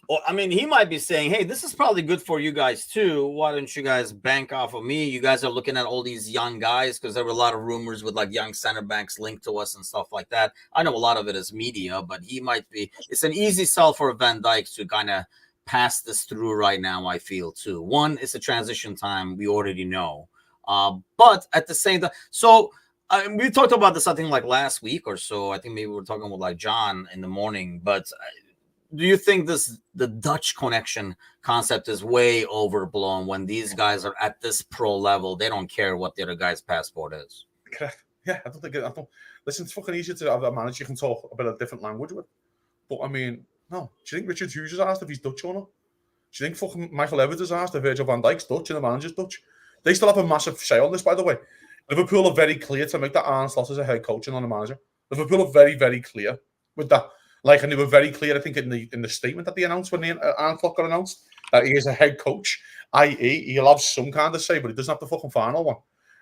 Well, I mean, he might be saying, hey, this is probably good for you guys too. Why don't you guys bank off of me? You guys are looking at all these young guys, because there were a lot of rumors with like young center backs linked to us and stuff like that. I know a lot of it is media, but he might be... It's an easy sell for Van Dijk to kind of pass this through right now, I feel too. One, it's a transition time. We already know. But at the same time... So... we talked about this, I think, like last week or so. I think maybe we were talking with like John in the morning. But do you think the Dutch connection concept is way overblown when these guys are at this pro level? They don't care what the other guy's passport is. Correct. Yeah, I don't think. Listen, it's fucking easy to have a manager you can talk a bit of a different language with. But I mean, no. Do you think Richard Hughes has asked if he's Dutch or not? Do you think fucking Michael Evans has asked if Virgil van Dijk's Dutch and the manager's Dutch? They still have a massive say on this, by the way. Liverpool are very clear to make that Arne Slot as a head coach and not a manager. Liverpool are very, very clear with that. Like, and they were very clear, I think, in the statement that they announced when Arne Slot got announced, that he is a head coach, i.e. he'll have some kind of say, but he doesn't have the fucking final one.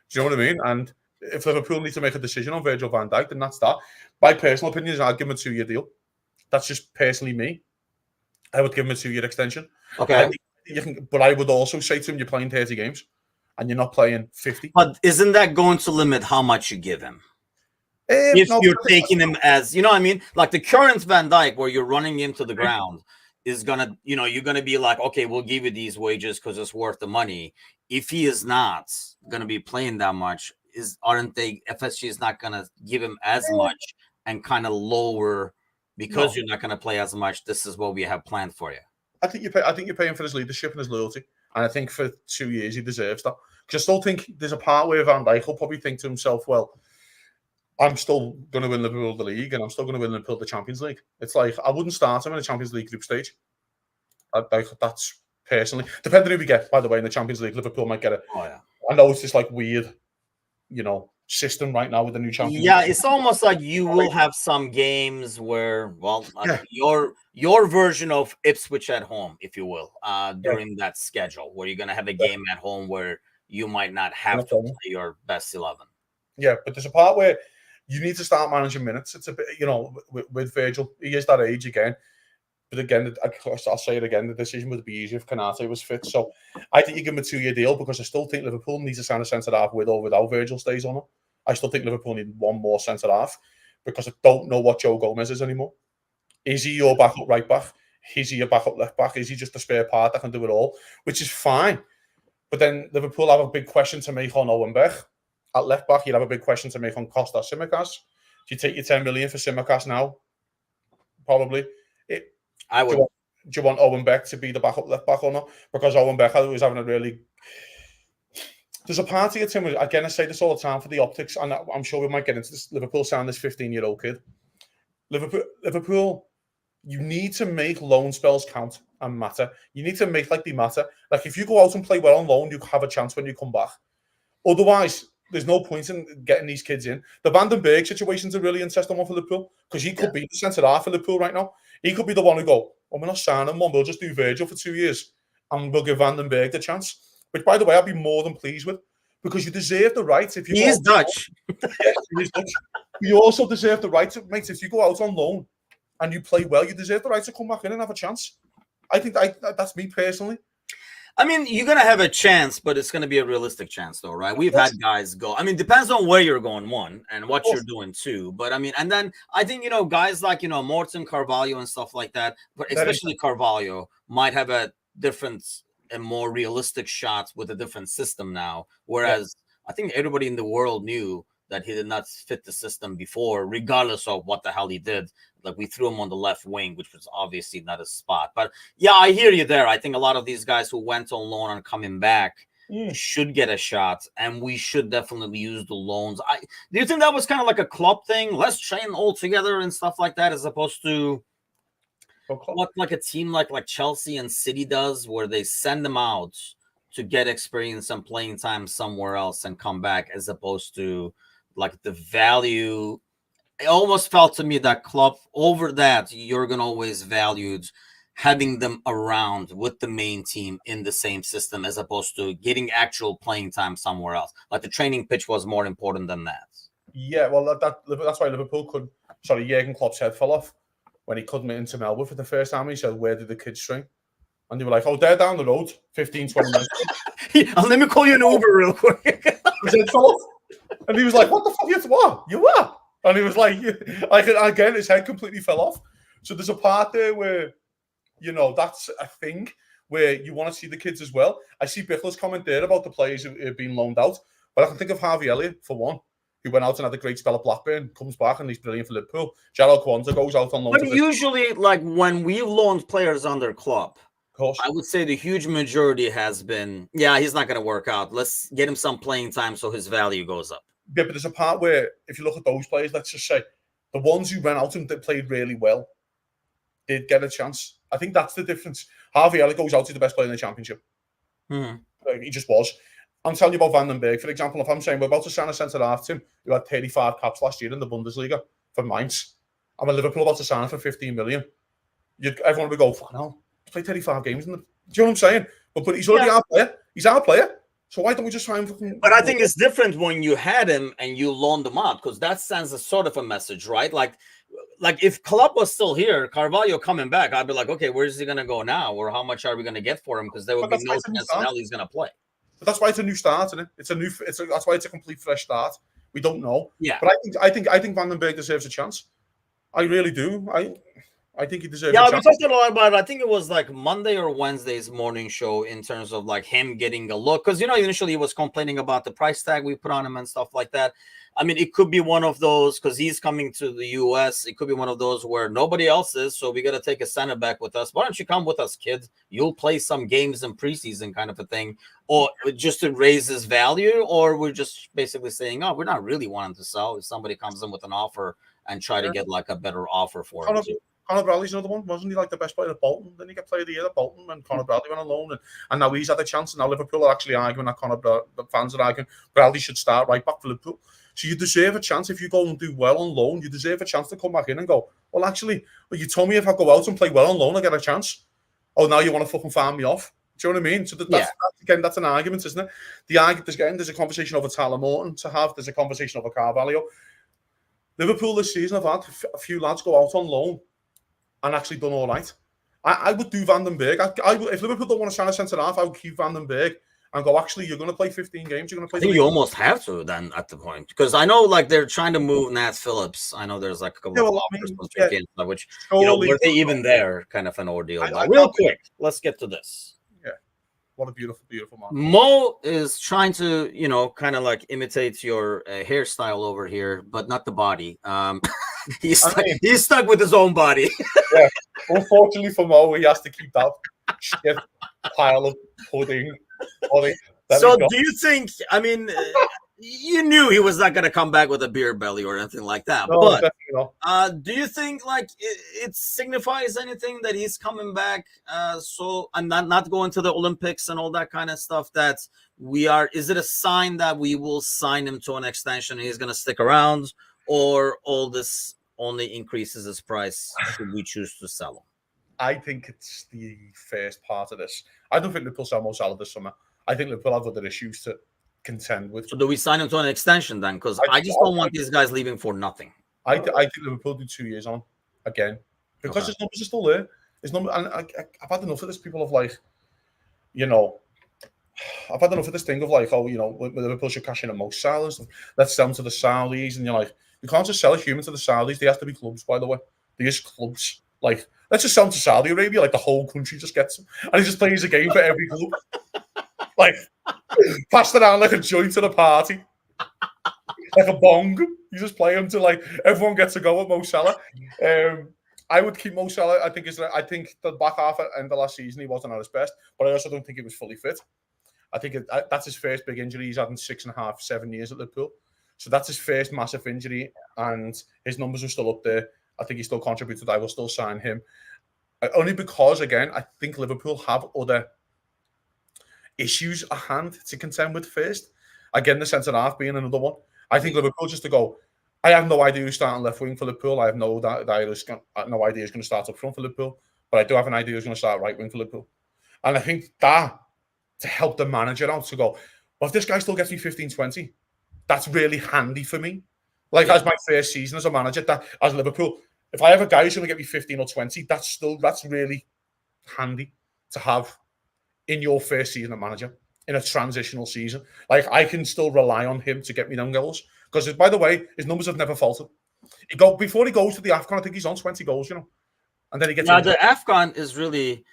Do you know what I mean? And if Liverpool need to make a decision on Virgil van Dijk, then that's that. My personal opinion is I'd give him a 2-year deal. That's just personally me. I would give him a 2-year extension. Okay. But I would also say to him, you're playing 30 games. And you're not playing 50. But isn't that going to limit how much you give him? If you're taking him as, you know what I mean? Like the current Van Dijk, where you're running him to the ground, is going to, you know, you're going to be like, okay, we'll give you these wages because it's worth the money. If he is not going to be playing that much, FSG is not going to give him as much and kind of lower because you're not going to play as much. This is what we have planned for you. I think you're paying for his leadership and his loyalty. And I think for 2 years, he deserves that. Because I still think there's a part where Van Dijk will probably think to himself, well, I'm still going to win Liverpool the league and I'm still going to win Liverpool the Champions League. It's like, I wouldn't start him in the Champions League group stage. That's personally. Depending who we get, by the way, in the Champions League, Liverpool might get it. Oh, yeah. I know it's this like weird, you know, system right now with the new Champions League. It's almost like you will have some games where, well, your version of Ipswich at home, if you will, during that schedule, where you're going to have a game at home where you might not have to play your best 11. Yeah, but there's a part where you need to start managing minutes. It's a bit, you know, with Virgil, he is that age again. But again, I'll say it again, the decision would be easier if Canate was fit. So I think you give him a 2-year deal because I still think Liverpool needs to sign a centre-half with or without Virgil stays on it. I still think Liverpool need one more centre-half because I don't know what Joe Gomez is anymore. Is he your backup right back? Is he your backup left back? Is he just a spare part that can do it all? Which is fine. But then Liverpool have a big question to make on Owen Beck. At left back, you'd have a big question to make on Kostas Tsimikas. Do you take your 10 million for Tsimikas now? Probably. I would. Do you want Owen Beck to be the backup left back or not? Because Owen Beck was having a really... There's a party at Tim. Again, I say this all the time for the optics, and I'm sure we might get into this. Liverpool signed this 15-year-old kid. Liverpool, you need to make loan spells count and matter. You need to make like they matter. Like if you go out and play well on loan, you have a chance when you come back. Otherwise, there's no point in getting these kids in. The Van den Berg situation's a really interesting one for Liverpool because he could be the centre-half for Liverpool right now. He could be the one who go, oh, we're not signing one. We'll just do Virgil for 2 years and we'll give Van den Berg the chance. Which, by the way, I'd be more than pleased with because you deserve the right. If you he is Dutch. Yes, he is Dutch. You also deserve the right to, mate, if you go out on loan and you play well, you deserve the right to come back in and have a chance. I think that's me personally. I mean, you're gonna have a chance, but it's gonna be a realistic chance, though, right? We've had guys go. I mean, depends on where you're going, one, and what you're doing, two. But I mean, and then I think guys like Morton, Carvalho, and stuff like that, but especially Carvalho might have a different and more realistic shot with a different system now. Whereas I think everybody in the world knew that he did not fit the system before, regardless of what the hell he did. Like, we threw him on the left wing, which was obviously not his spot. But yeah, I hear you there. I think a lot of these guys who went on loan and coming back should get a shot, and we should definitely use the loans. Do you think that was kind of like a club thing? Let's train all together and stuff like that, as opposed to what like a team like Chelsea and City does, where they send them out to get experience and playing time somewhere else and come back, as opposed to like the value. It almost felt to me that club over that Jurgen always valued having them around with the main team in the same system, as opposed to getting actual playing time somewhere else. Like, the training pitch was more important than that. Yeah, well, that's why Liverpool could. Sorry, Jurgen Klopp's head fell off when he couldn't get into Melbourne for the first time. He said, "Where did the kids train?" And they were like, "Oh, they're down the road, 15, 20 minutes." Let me call you an Uber real quick. His head fell off. And he was like, "What the fuck? You were?" And he was like, again, his head completely fell off. So there's a part there where, that's a thing where you want to see the kids as well. I see Bickler's comment there about the players who have been loaned out, but I can think of Harvey Elliott, for one, who went out and had a great spell at Blackburn, comes back and he's brilliant for Liverpool. Jarrell Kwanzaa goes out on loan. But usually, like, when we've loaned players under club, of course, I would say the huge majority has been, he's not going to work out. Let's get him some playing time so his value goes up. Yeah, but there's a part where, if you look at those players, let's just say, the ones who ran out and played really well did get a chance. I think that's the difference. Harvey Elliott goes out to the best player in the Championship. He just was. I'm telling you about Van den Berg, for example. If I'm saying we're about to sign a centre-half team who had 35 caps last year in the Bundesliga for Mainz, and when Liverpool about to sign him for 15 million, everyone would go, "Fucking hell, he's played 35 games." Do you know what I'm saying? But he's already our player. He's our player. So why don't we just try him? But I think it's different when you had him and you loaned him out, because that sends a sort of a message, right? Like if Klopp was still here, Carvalho coming back, I'd be like, okay, where's he going to go now? Or how much are we going to get for him? Because there would be no chance in hell he's going to play. But that's why it's a new start, isn't it? That's why it's a complete fresh start. We don't know. Yeah. But I think Van den Berg deserves a chance. I really do. I think he deserves a chance. Yeah, we talked a lot about it. I think it was like Monday or Wednesday's morning show in terms of like him getting a look. Because, initially he was complaining about the price tag we put on him and stuff like that. I mean, it could be one of those, because he's coming to the U.S., it could be one of those where nobody else is, so we got to take a center back with us. Why don't you come with us, kid? You'll play some games in preseason, kind of a thing. Or just to raise his value, or we're just basically saying, oh, we're not really wanting to sell. If somebody comes in with an offer and try to get like a better offer for him. Conor Bradley's another one. Wasn't he like the best player at Bolton? Then he got player of the year at Bolton, and Conor Bradley went on loan, and now he's had a chance. And now Liverpool are actually arguing that the fans are arguing Bradley should start right back for Liverpool. So you deserve a chance. If you go and do well on loan, you deserve a chance to come back in and go, well, actually, you told me if I go out and play well on loan, I get a chance. Oh, now you want to fucking farm me off? Do you know what I mean? So that's an argument, isn't it? There's a conversation over Tyler Morton to have. There's a conversation over Carvalho. Liverpool this season have had a few lads go out on loan and actually done all right. I would do Van den Berg. If Liverpool don't want to sign a centre-half, I would keep Van den Berg and go, actually, you're going to play 15 games. You're going to play. I think you almost have to then at the point. Because I know like they're trying to move Nat Phillips. I know there's like a couple of offers, which, were they even there? Kind of an ordeal. Real quick, let's get to this. What a beautiful, beautiful man. Mo is trying to, kind of like imitate your hairstyle over here, but not the body. He's stuck with his own body. Yeah. Unfortunately for Mo, he has to keep that shit pile of pudding. So do you think, I mean, you knew he was not going to come back with a beer belly or anything like that. No, but definitely not. Do you think like it signifies anything that he's coming back? So I'm not going to the Olympics and all that kind of stuff. That is it a sign that we will sign him to an extension and he's going to stick around, or all this only increases his price should we choose to sell him? I think it's the first part of this. I don't think Liverpool sell Mo Salah this summer. I think Liverpool have other issues to contend with. So do we sign him to an extension then? Because I just don't want these guys leaving for nothing. I think Liverpool do 2 years on again because his numbers are still there. His number, and I've had enough of this. People have like, I've had enough of this thing of like, oh, Liverpool should cash in at Mo Salah and stuff. Let's sell them to the Saudis, and you're like, you can't just sell a human to the Saudis. They have to be clubs, by the way. They is clubs. Like, let's just sell them to Saudi Arabia. Like the whole country just gets them, and he just plays a game for every club. Like, passed around like a joint at a party, like a bong. You just play him to like everyone gets a go at Mo Salah. I would keep Mo Salah. I think the back half at the end of last season he wasn't at his best, but I also don't think he was fully fit. I think that's his first big injury he's had in 6.5, 7 years at Liverpool. So that's his first massive injury, and his numbers are still up there. I think he still contributed. I will still sign him. Only because, again, I think Liverpool have other issues at hand to contend with first. Again, the centre half being another one. I think Liverpool just to go. I have no idea who's starting left wing for Liverpool. I have no idea who's going to start up front for Liverpool. But I do have an idea who's going to start right wing for Liverpool. And I think that to help the manager out to go, well, if this guy still gets me 15, 20, that's really handy for me. Like as my first season as a manager, that as Liverpool, if I have a guy who's going to get me 15 or 20, that's really handy to have in your first season as manager in a transitional season. Like I can still rely on him to get me them goals. Because, by the way, his numbers have never faltered. Before he goes to the AFCON, I think he's on 20 goals, and then he gets... Yeah, the AFCON is really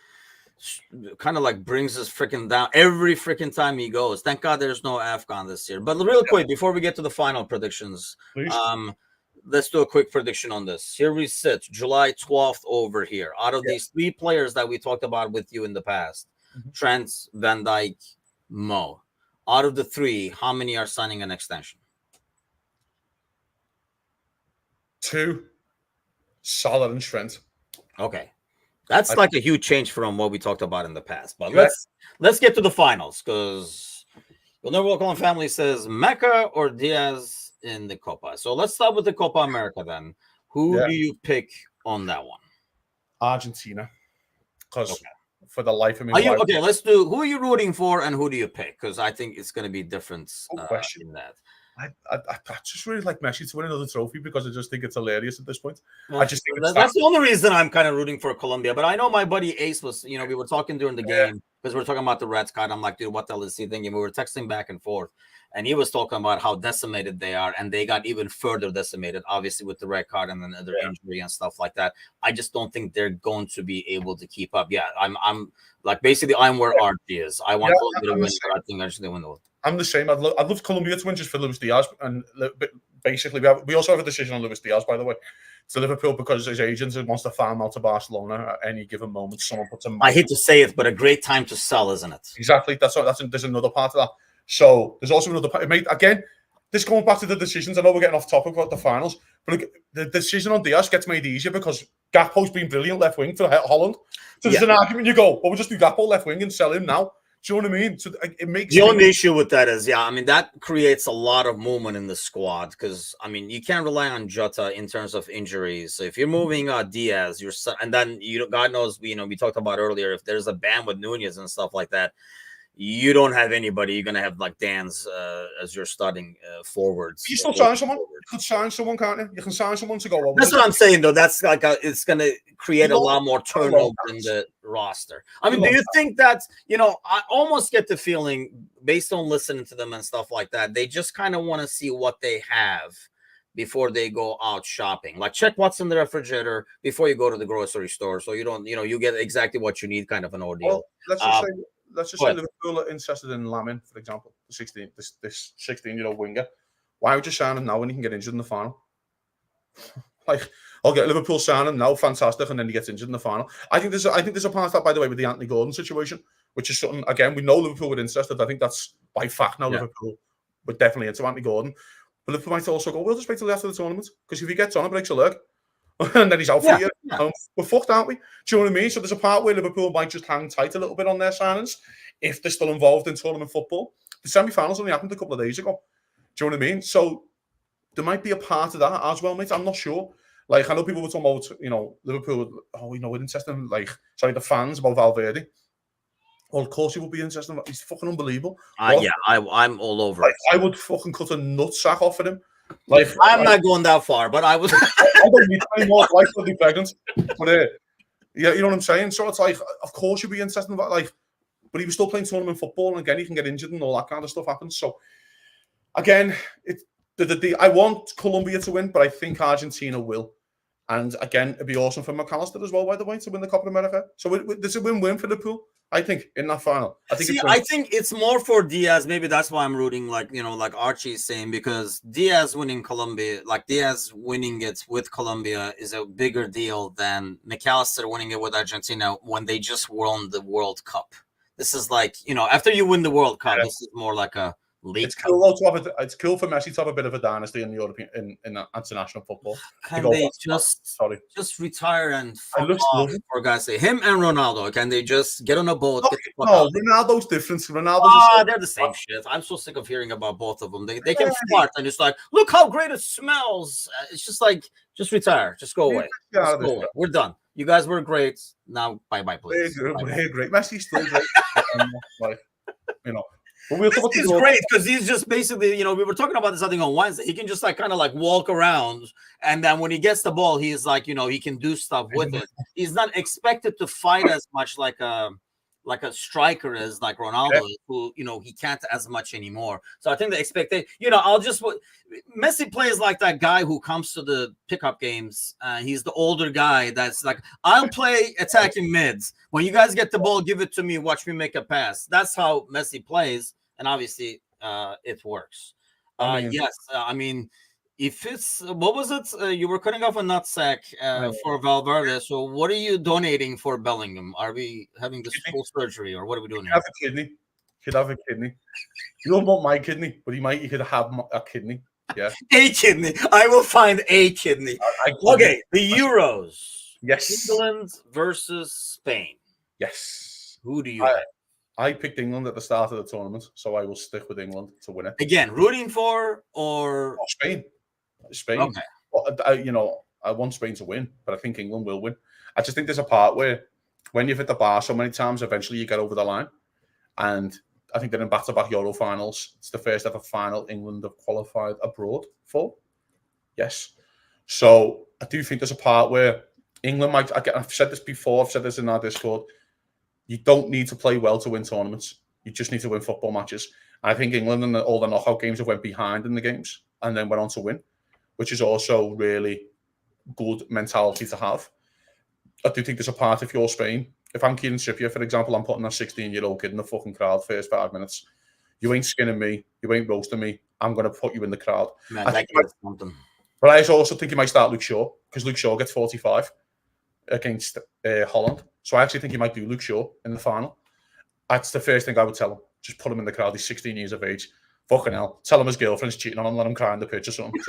kind of like brings us freaking down every freaking time he goes. Thank God there's no AFCON this year. But real quick, before we get to the final predictions, let's do a quick prediction on this. Here we sit, July 12th over here. Out of these three players that we talked about with you in the past, Trent, Van Dijk, Mo, out of the three, how many are signing an extension? 2, Salah and Trent. Okay. That's like a huge change from what we talked about in the past. But let's get to the finals, because You'll Never Walk Alone family says Mecca or Diaz in the Copa. So let's start with the Copa America then. Who do you pick on that one? Argentina. Because for the life of me... let's do who are you rooting for and who do you pick? Because I think it's going to be different in that. I just really like Messi to win another trophy because I just think it's hilarious at this point. I just think that's the only reason I'm kind of rooting for Colombia. But I know my buddy Ace was, we were talking during the game because we were talking about the Reds card. I'm like, dude, what the hell is he thinking? We were texting back and forth, and he was talking about how decimated they are, and they got even further decimated, obviously with the red card and then their injury and stuff like that. I just don't think they're going to be able to keep up. Yeah, I'm like basically I'm where Archie is. I want Colombia to win, but I think actually they win the. I'm the same. I'd love Colombia to win just for Luis Diaz, and basically we also have a decision on Luis Diaz, by the way, to Liverpool because his agent wants to farm out to Barcelona at any given moment. Someone puts a... I hate to say it, but a great time to sell, isn't it? Exactly. There's another part of that. So there's also another part. Again, this going back to the decisions. I know we're getting off topic about the finals, but the decision on Diaz gets made easier because Gakpo's been brilliant left wing for Holland. So there's an argument you go, well, we'll just do Gakpo left wing and sell him now. Do you know what I mean? So it makes the only issue with that is, that creates a lot of movement in the squad because, you can't rely on Jota in terms of injuries. So if you're moving Diaz, and then God knows, we talked about earlier, if there's a ban with Nunez and stuff like that, you don't have anybody. You're gonna have like Dan's as your starting forwards. You still sign someone. You could sign someone, can't you? You can sign someone to go over. That's what I'm saying, though. That's like it's gonna create a lot more turnover in the roster. Do you think that I almost get the feeling, based on listening to them and stuff like that, they just kind of want to see what they have before they go out shopping. Like check what's in the refrigerator before you go to the grocery store, so you don't you get exactly what you need, kind of an ordeal. Well, let's just say Liverpool are interested in Lamin, for example, this 16-year-old winger. Why would you sign him now when he can get injured in the final? I'll get Liverpool sign him now, fantastic, and then he gets injured in the final. I think there's a part of that, by the way, with the Anthony Gordon situation, which is something, again, we know Liverpool were interested. I think that's by fact now. Liverpool were definitely into Anthony Gordon. But Liverpool might also go, we'll just wait till after the tournament, because if he gets on, it breaks a leg. And then he's out for a year. We're fucked, aren't we? Do you know what I mean? So there's a part where Liverpool might just hang tight a little bit on their signings if they're still involved in tournament football. The semi-finals only happened a couple of days ago. Do you know what I mean? So there might be a part of that as well, mate. I'm not sure. Like, I know people were talking about, Liverpool, we're interested in, the fans about Valverde. Well, of course he would be interested in. He's fucking unbelievable. I'm all over it. I would fucking cut a nutsack off of him. I'm not going that far, but I was. I don't need anymore. Life will be pregnant. But you know what I'm saying. So it's like, of course you'd be interested in that. but he was still playing tournament football, and again, he can get injured and all that kind of stuff happens. So, again, I want Colombia to win, but I think Argentina will. And again, it'd be awesome for McAllister as well, by the way, to win the Copa America. So there's a win-win for Liverpool, I think, in that final. I think it's more for Diaz. Maybe that's why I'm rooting, like Archie's saying, because Diaz winning Colombia, like Diaz winning it with Colombia, is a bigger deal than McAllister winning it with Argentina when they just won the World Cup. This is like, after you win the World Cup, this is more like a league. It's cool it's cool for Messi to have a bit of a dynasty in European in international football. Can they just retire and fuck off, for God's sake? Him and Ronaldo, can they just get on a boat? No, Ronaldo's different. They're the same shit. I'm so sick of hearing about both of them. They can fart and it's like, look how great it smells. It's just like, just retire, just go away. We're done. You guys were great. Now, bye, please. We're great. Messi's still great. He's great because he's just basically, we were talking about this, I think, on Wednesday. He can just kind of walk around, and then when he gets the ball, he's like, he can do stuff with it. He's not expected to fight as much like a striker as like Ronaldo, who he can't as much anymore. So I think the expectation, Messi plays like that guy who comes to the pickup games. He's the older guy that's like, I'll play attacking mids. When you guys get the ball, give it to me. Watch me make a pass. That's how Messi plays, and obviously, it works. Yes, I mean. If it's, what was it? You were cutting off a nutsack for Valverde. So what are you donating for Bellingham? Are we having this full surgery, or what are we doing? Have a kidney. Could have a kidney. You don't want my kidney, but he could have a kidney. Yeah. A kidney. I will find a kidney. Okay. The Euros. Yes. England versus Spain. Yes. Who do you have? I picked England at the start of the tournament, so I will stick with England to win it. Again, rooting for or Spain. Spain. Okay. I want Spain to win, but I think England will win. I just think there's a part where when you've hit the bar so many times, eventually you get over the line. And I think they're in back-to-back Euro finals. It's the first ever final England have qualified abroad for. Yes. So I do think there's a part where England might, I've said this before, I've said this in our Discord, you don't need to play well to win tournaments. You just need to win football matches. And I think England and all the knockout games have went behind in the games and then went on to win, which is also really good mentality to have. I do think there's a part if you're Spain. If I'm Kieran Trippier, for example, I'm putting a 16-year-old kid in the fucking crowd first 5 minutes. You ain't skinning me. You ain't roasting me. I'm going to put you in the crowd. Man, that is something. But I also think you might start Luke Shaw because Luke Shaw gets 45 against Holland. So I actually think you might do Luke Shaw in the final. That's the first thing I would tell him. Just put him in the crowd. He's 16 years of age. Fucking hell. Tell him his girlfriend's cheating on him. Let him cry in the pitch or something.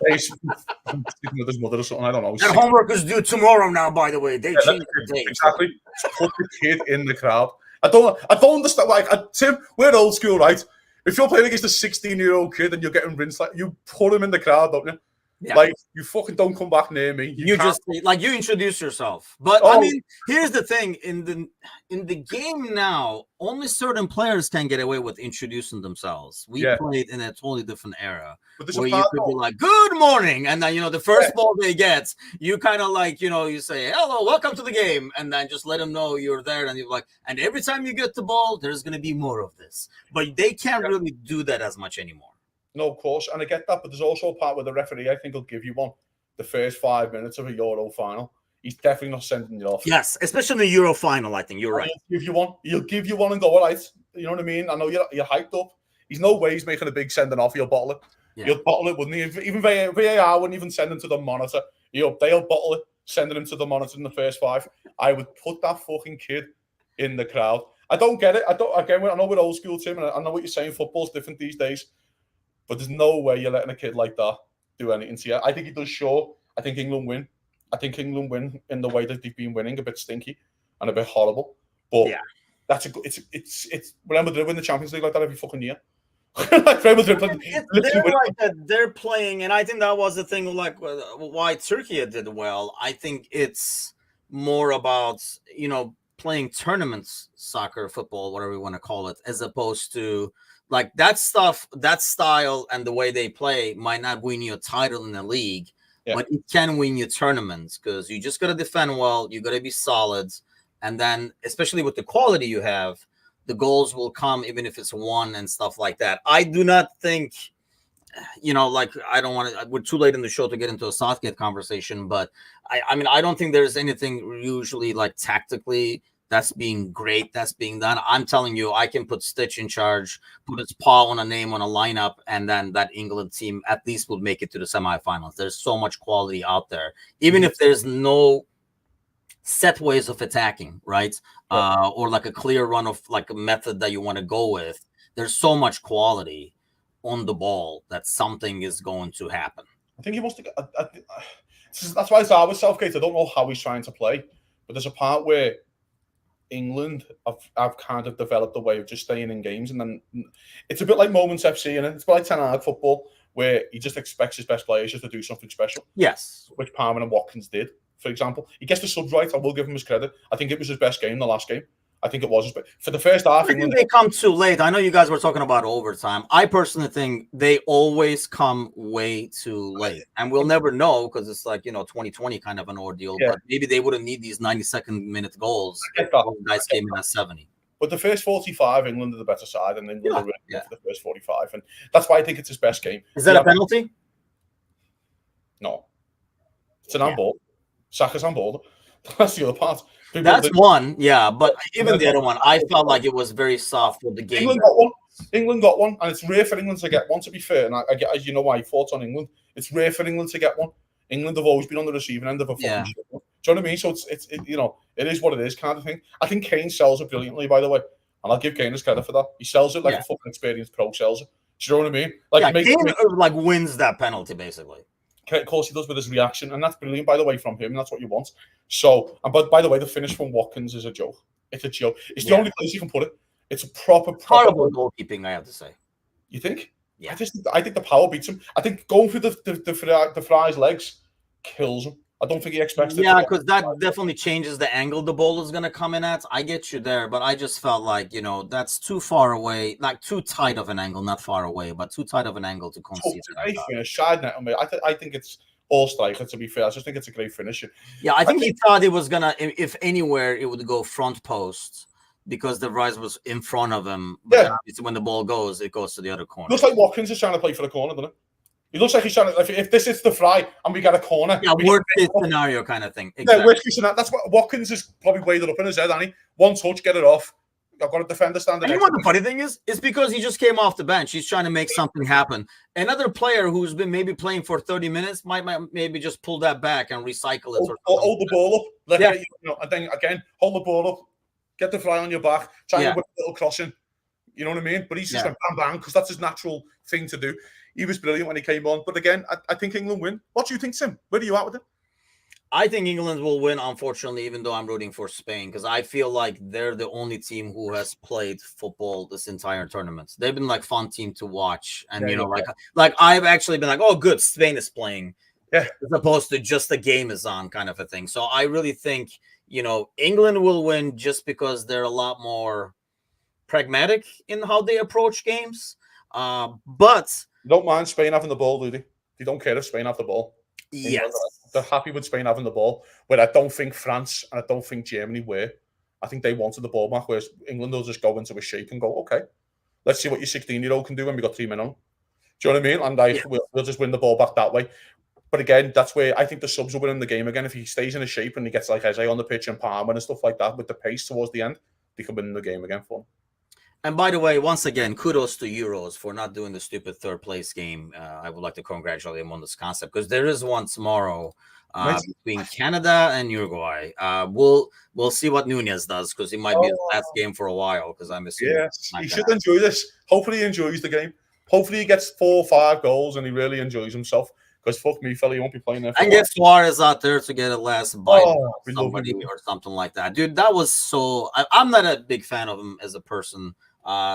He's with his mother or something. I don't know. That homework is due tomorrow now, by the way. They changed the date. Exactly. Put the kid in the crowd. I don't understand. Tim, we're old school, right? If you're playing against a 16-year-old kid and you're getting rinsed, you put him in the crowd, don't you? Yeah. You fucking don't come back near me. You just you introduce yourself. But I mean, here's the thing: in the game now, only certain players can get away with introducing themselves. We played in a totally different era where you could be like, "Good morning," and then the first ball they get, you kind of you say, "Hello, welcome to the game," and then just let them know you're there, and you're like, and every time you get the ball, there's gonna be more of this. But they can't really do that as much anymore. No, of course, and I get that, but there's also a part where the referee, I think, will give you one the first 5 minutes of a Euro final. He's definitely not sending you off. Yes, especially in the Euro final, I think you're right. He'll give you one and go, all right. You know what I mean? I know you're hyped up. There's no way he's making a big sending off. He'll bottle it. Yeah. He'll bottle it, wouldn't he? Even VAR wouldn't even send him to the monitor. They'll bottle it, sending him to the monitor in the first 5. I would put that fucking kid in the crowd. I don't get it. I know we're old school, Tim, and I know what you're saying. Football's different these days. But there's no way you're letting a kid like that do anything to you. I think he does show. I think England win. I think England win in the way that they've been winning, a bit stinky and a bit horrible. But that's it's Real Madrid win the Champions League like that every fucking year. They're playing, and I think that was the thing. Why Turkey did well. I think it's more about playing tournaments, soccer, football, whatever you want to call it, as opposed to. That stuff, that style, and the way they play might not win you a title in the league, but it can win you tournaments because you just got to defend well. You got to be solid. And then, especially with the quality you have, the goals will come even if it's one and stuff like that. I do not think, like I don't want to. We're too late in the show to get into a Southgate conversation, but I mean, I don't think there's anything usually like tactically that's being great that's being done. I'm telling you, I can put Stitch in charge, put his paw on a name on a lineup, and then that England team at least will make it to the semifinals. There's so much quality out there, even if there's no set ways of attacking, right? Or like a clear run of like a method that you want to go with. There's so much quality on the ball that something is going to happen. I think he wants to get. That's why it's hard with Southgate. I don't know how he's trying to play, but there's a part where England have kind of developed a way of just staying in games, and then it's a bit like Moments FC, and it's a bit like Ten Hag football, where he just expects his best players just to do something special. Yes, which Palmer and Watkins did, for example. He gets the subs right. I will give him his credit. I think it was his best game, the last game. I think it was his best. For the first half, I think they come too late. I know you guys were talking about overtime. I personally think they always come way too late. And we'll never know because it's like, 2020 kind of an ordeal. Yeah. But maybe they wouldn't need these 92nd minute goals if those guys came in at 70. But the first 45, England are the better side, and England are really good for the first 45. And that's why I think it's his best game. Is that a penalty? No. It's an handball. Saka's handball. That's the other part. That's one, yeah. But even the other one, I felt like it was very soft for the game. England got one, and it's rare for England to get one, to be fair. And I get, as you know, why thoughts on England. It's rare for England to get one. England have always been on the receiving end of a fucking shit. Do you know what I mean? So it's it is what it is kind of thing. I think Kane sells it brilliantly, by the way. And I'll give Kane his credit for that. He sells it like a fucking experienced pro sells it. Do you know what I mean? Like Kane wins that penalty, basically. Of course, he does with his reaction, and that's brilliant, by the way, from him. And that's what you want. So, but by the way, the finish from Watkins is a joke. It's a joke. It's the only place you can put it. It's a proper horrible goalkeeping, I have to say. You think? Yeah. I think the power beats him. I think going through the Fry's legs kills him. I don't think he expects it. Yeah, because that definitely changes the angle the ball is going to come in at. I get you there, but I just felt like, that's too far away, like too tight of an angle, not far away, but too tight of an angle to concede. Great finish, side net. I think it's all striker, to be fair. I just think it's a great finish. Yeah, I think he thought it was going to, if anywhere, it would go front post because the rise was in front of him. But when the ball goes, it goes to the other corner. Looks like Watkins is trying to play for the corner, doesn't it? He looks like he's trying to. If this is the Fry and we get a corner, worst case scenario kind of thing. Exactly. Yeah, worst case scenario. That's what Watkins is probably weighed it up in his head, hasn't he? One touch, get it off. I've got a defender standing. You know what the funny thing is? It's because he just came off the bench. He's trying to make something happen. Another player who's been maybe playing for 30 minutes might maybe just pull that back and recycle it. Hold the ball up. And then again, hold the ball up. Get the Fry on your back. Try and whip a little crossing. You know what I mean? But he's just like bam, bam, because that's his natural thing to do. He was brilliant when he came on. But again, I think England win. What do you think, Sim? Where are you at with it? I think England will win, unfortunately, even though I'm rooting for Spain, because I feel like they're the only team who has played football this entire tournament. They've been like fun team to watch. And, like I've actually been like, oh, good, Spain is playing. Yeah. As opposed to just the game is on kind of a thing. So I really think, England will win just because they're a lot more pragmatic in how they approach games. But you don't mind Spain having the ball, do they? They don't care if Spain have the ball. Yes. They're happy with Spain having the ball. But I don't think France and I don't think Germany were. I think they wanted the ball back, whereas England will just go into a shape and go, okay, let's see what your 16-year-old can do when we got 3 men on. Do you know what I mean? And we'll just win the ball back that way. But again, that's where I think the subs will win in the game again. If he stays in a shape and he gets like Isaiah on the pitch and Palmer and stuff like that with the pace towards the end, they can win the game again for him. And by the way, once again, kudos to Euros for not doing the stupid third place game. I would like to congratulate them on this concept because there is one tomorrow between Canada and Uruguay. We'll see what Nunez does because he might be his last game for a while because I'm assuming. Yes, he should enjoy this. Hopefully he enjoys the game. Hopefully he gets 4 or 5 goals and he really enjoys himself. Because fuck me, fella, he won't be playing there. And get Suarez out there to get a last bite somebody or something like that. Dude, that was so... I'm not a big fan of him as a person.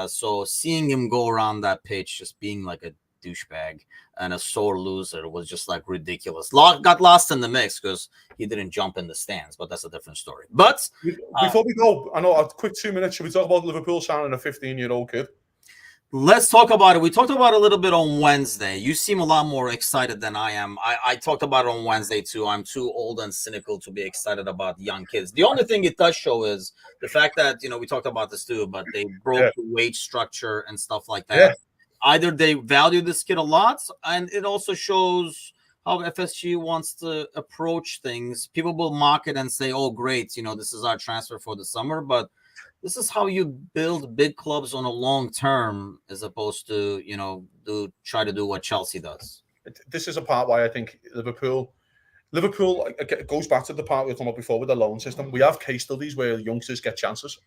So seeing him go around that pitch just being like a douchebag and a sore loser was just like ridiculous. Got lost in the mix because he didn't jump in the stands, but that's a different story. But before we go, I know a quick 2 minutes. Should we talk about Liverpool signing a 15-year-old kid? Let's talk about it. We talked about it a little bit on Wednesday. You seem a lot more excited than I am. I talked about it on Wednesday too. I'm too old and cynical to be excited about young kids. The only thing it does show is the fact that, we talked about this too, but they broke Yeah. the wage structure and stuff like that. Yeah. Either they value this kid a lot, and it also shows how FSG wants to approach things. People will mock it and say, oh, great, this is our transfer for the summer, but this is how you build big clubs on a long term, as opposed to try to do what Chelsea does. This is a part why I think Liverpool it goes back to the part we were talking about before with the loan system. We have case studies where youngsters get chances.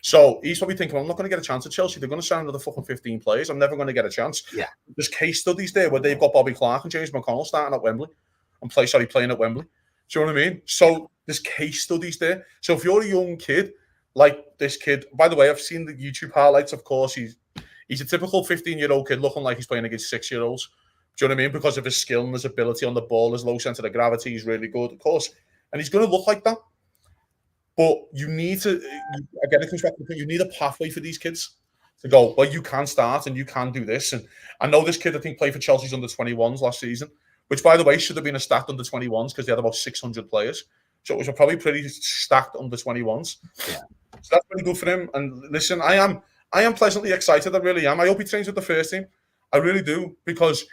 So he's probably thinking, I'm not going to get a chance at Chelsea. They're going to sign another fucking 15 players. I'm never going to get a chance. Yeah. There's case studies there where they've got Bobby Clark and James McConnell starting at Wembley and playing at Wembley. Do you know what I mean? So there's case studies there. So if you're a young kid, like this kid, by the way, I've seen the YouTube highlights. Of course, he's a typical 15-year-old kid looking like he's playing against 6-year-olds. Do you know what I mean? Because of his skill and his ability on the ball, his low centre of gravity, he's really good, of course. And he's going to look like that. But you need to, again, it comes back to the point, you need a pathway for these kids to go, well, you can start and you can do this. And I know this kid, I think, played for Chelsea's under-21s last season, which, by the way, should have been a stacked under-21s because they had about 600 players. So it was a probably pretty stacked under-21s. Yeah. So that's pretty good for him. And listen, I am pleasantly excited. I really am. I hope he trains with the first team. I really do, because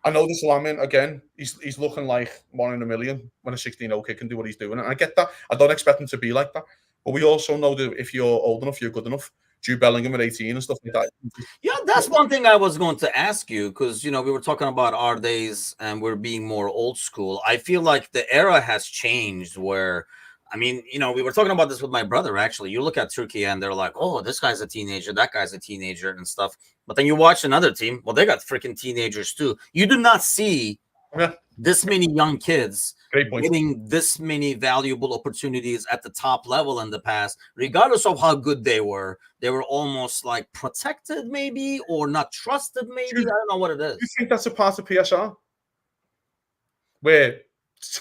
I know this Lamin, again, he's looking like 1 in a million when a 16-year-old kid can do what he's doing. And I get that. I don't expect him to be like that. But we also know that if you're old enough, you're good enough. Jude Bellingham at 18 and stuff like that. Yeah, that's one thing I was going to ask you, because, we were talking about our days and we're being more old school. I feel like the era has changed where, we were talking about this with my brother, actually. You look at Turkey and they're like, oh, this guy's a teenager, that guy's a teenager and stuff. But then you watch another team, well, they got freaking teenagers too. You do not see this many young kids getting this many valuable opportunities at the top level in the past, regardless of how good they were. They were almost like protected, maybe, or not trusted, maybe. I don't know what it is. You think that's a part of PSR? Where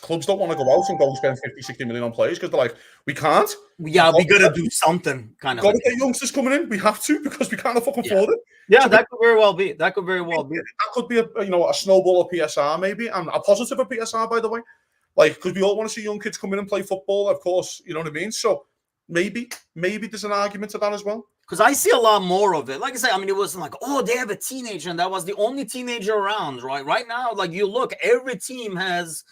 clubs don't want to go out and go spend 50, 60 million on players because they're like, we can't. Yeah, we got to do something kind of. Got to get youngsters coming in. We have to, because we can't fucking afford it. Yeah, so that could very well be. That could be a snowball of PSR, maybe. And a positive of PSR, by the way. Like, because we all want to see young kids come in and play football, of course, you know what I mean? So maybe there's an argument to that as well. Because I see a lot more of it. Like I say, it wasn't like, oh, they have a teenager, and that was the only teenager around, right? Right now, like, you look, every team has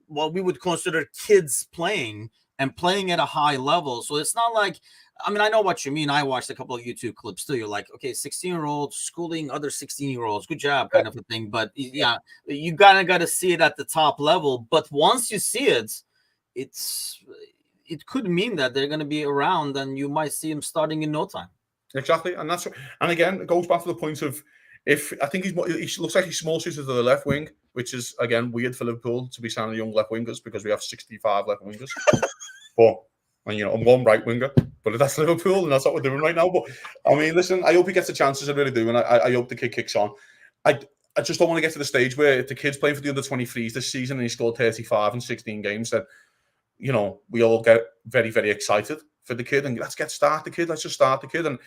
what we would consider kids playing and playing at a high level. So it's not like, I know what you mean. I watched a couple of YouTube clips too. You're like, okay, 16-year-olds schooling other 16-year-olds. Good job, kind of a thing. But yeah, you got to see it at the top level. But once you see it, it could mean that they're going to be around and you might see them starting in no time. Exactly. And again, it goes back to the point of, I think he looks like he's small suited to the left wing, which is, again, weird for Liverpool to be signing young left wingers because we have 65 left wingers. But, I'm one right winger, but that's Liverpool and that's what we're doing right now. But, listen, I hope he gets the chances, I really do. And I hope the kid kicks on. I just don't want to get to the stage where if the kid's playing for the under-23s this season and he scored 35 in 16 games, then, we all get very, very excited for the kid and let's just start the kid and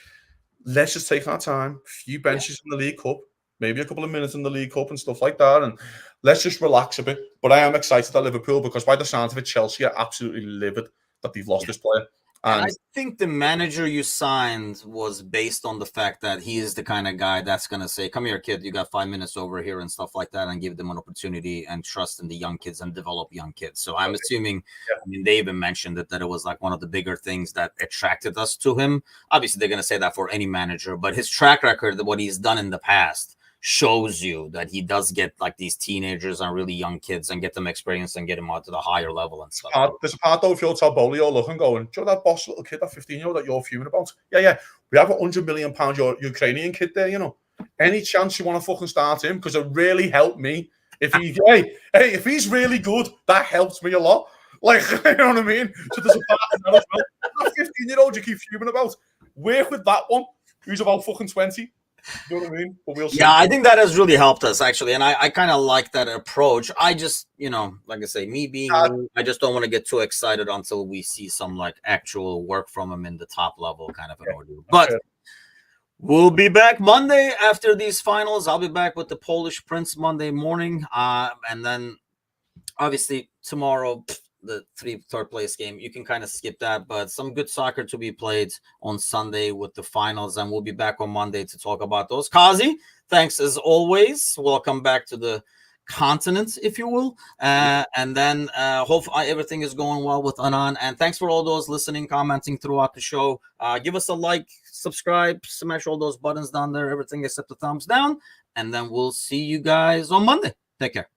let's just take our time, a few benches in the League Cup, maybe a couple of minutes in the League Cup and stuff like that, and let's just relax a bit. But I am excited at Liverpool because by the sound of it, Chelsea are absolutely livid that they've lost this player. And I think the manager you signed was based on the fact that he is the kind of guy that's going to say, come here, kid, you got 5 minutes over here and stuff like that, and give them an opportunity and trust in the young kids and develop young kids. So I'm assuming, they even mentioned that it was like one of the bigger things that attracted us to him. Obviously, they're going to say that for any manager, but his track record, what he's done in the past, shows you that he does get like these teenagers and really young kids and get them experience and get them out to the higher level and stuff. There's a part though, if you're Tobolli or looking going, do you know that boss little kid, that 15-year-old that you're fuming about? Yeah. We have £100 million Ukrainian kid there, Any chance you want to fucking start him? Because it really helped me. If he's really good, that helps me a lot. Like, you know what I mean? So there's a part of that as well. That 15-year-old you keep fuming about, work with that one who's about fucking 20. You know what I mean? But we'll see. Yeah, I think that has really helped us, actually. And I kind of like that approach. I just, like I say, me being new, I just don't want to get too excited until we see some like actual work from him in the top level kind of an order. But We'll be back Monday after these finals. I'll be back with the Polish Prince Monday morning. And then obviously tomorrow, the third place game, you can kind of skip that, but some good soccer to be played on Sunday with the finals. And we'll be back on Monday to talk about those. Kazi, thanks as always. Welcome back to the continent, if you will, and then hope everything is going well with Anan, and thanks for all those listening, commenting throughout the show. Give us a like, subscribe, smash all those buttons down there, everything except the thumbs down, and then we'll see you guys on Monday. Take care.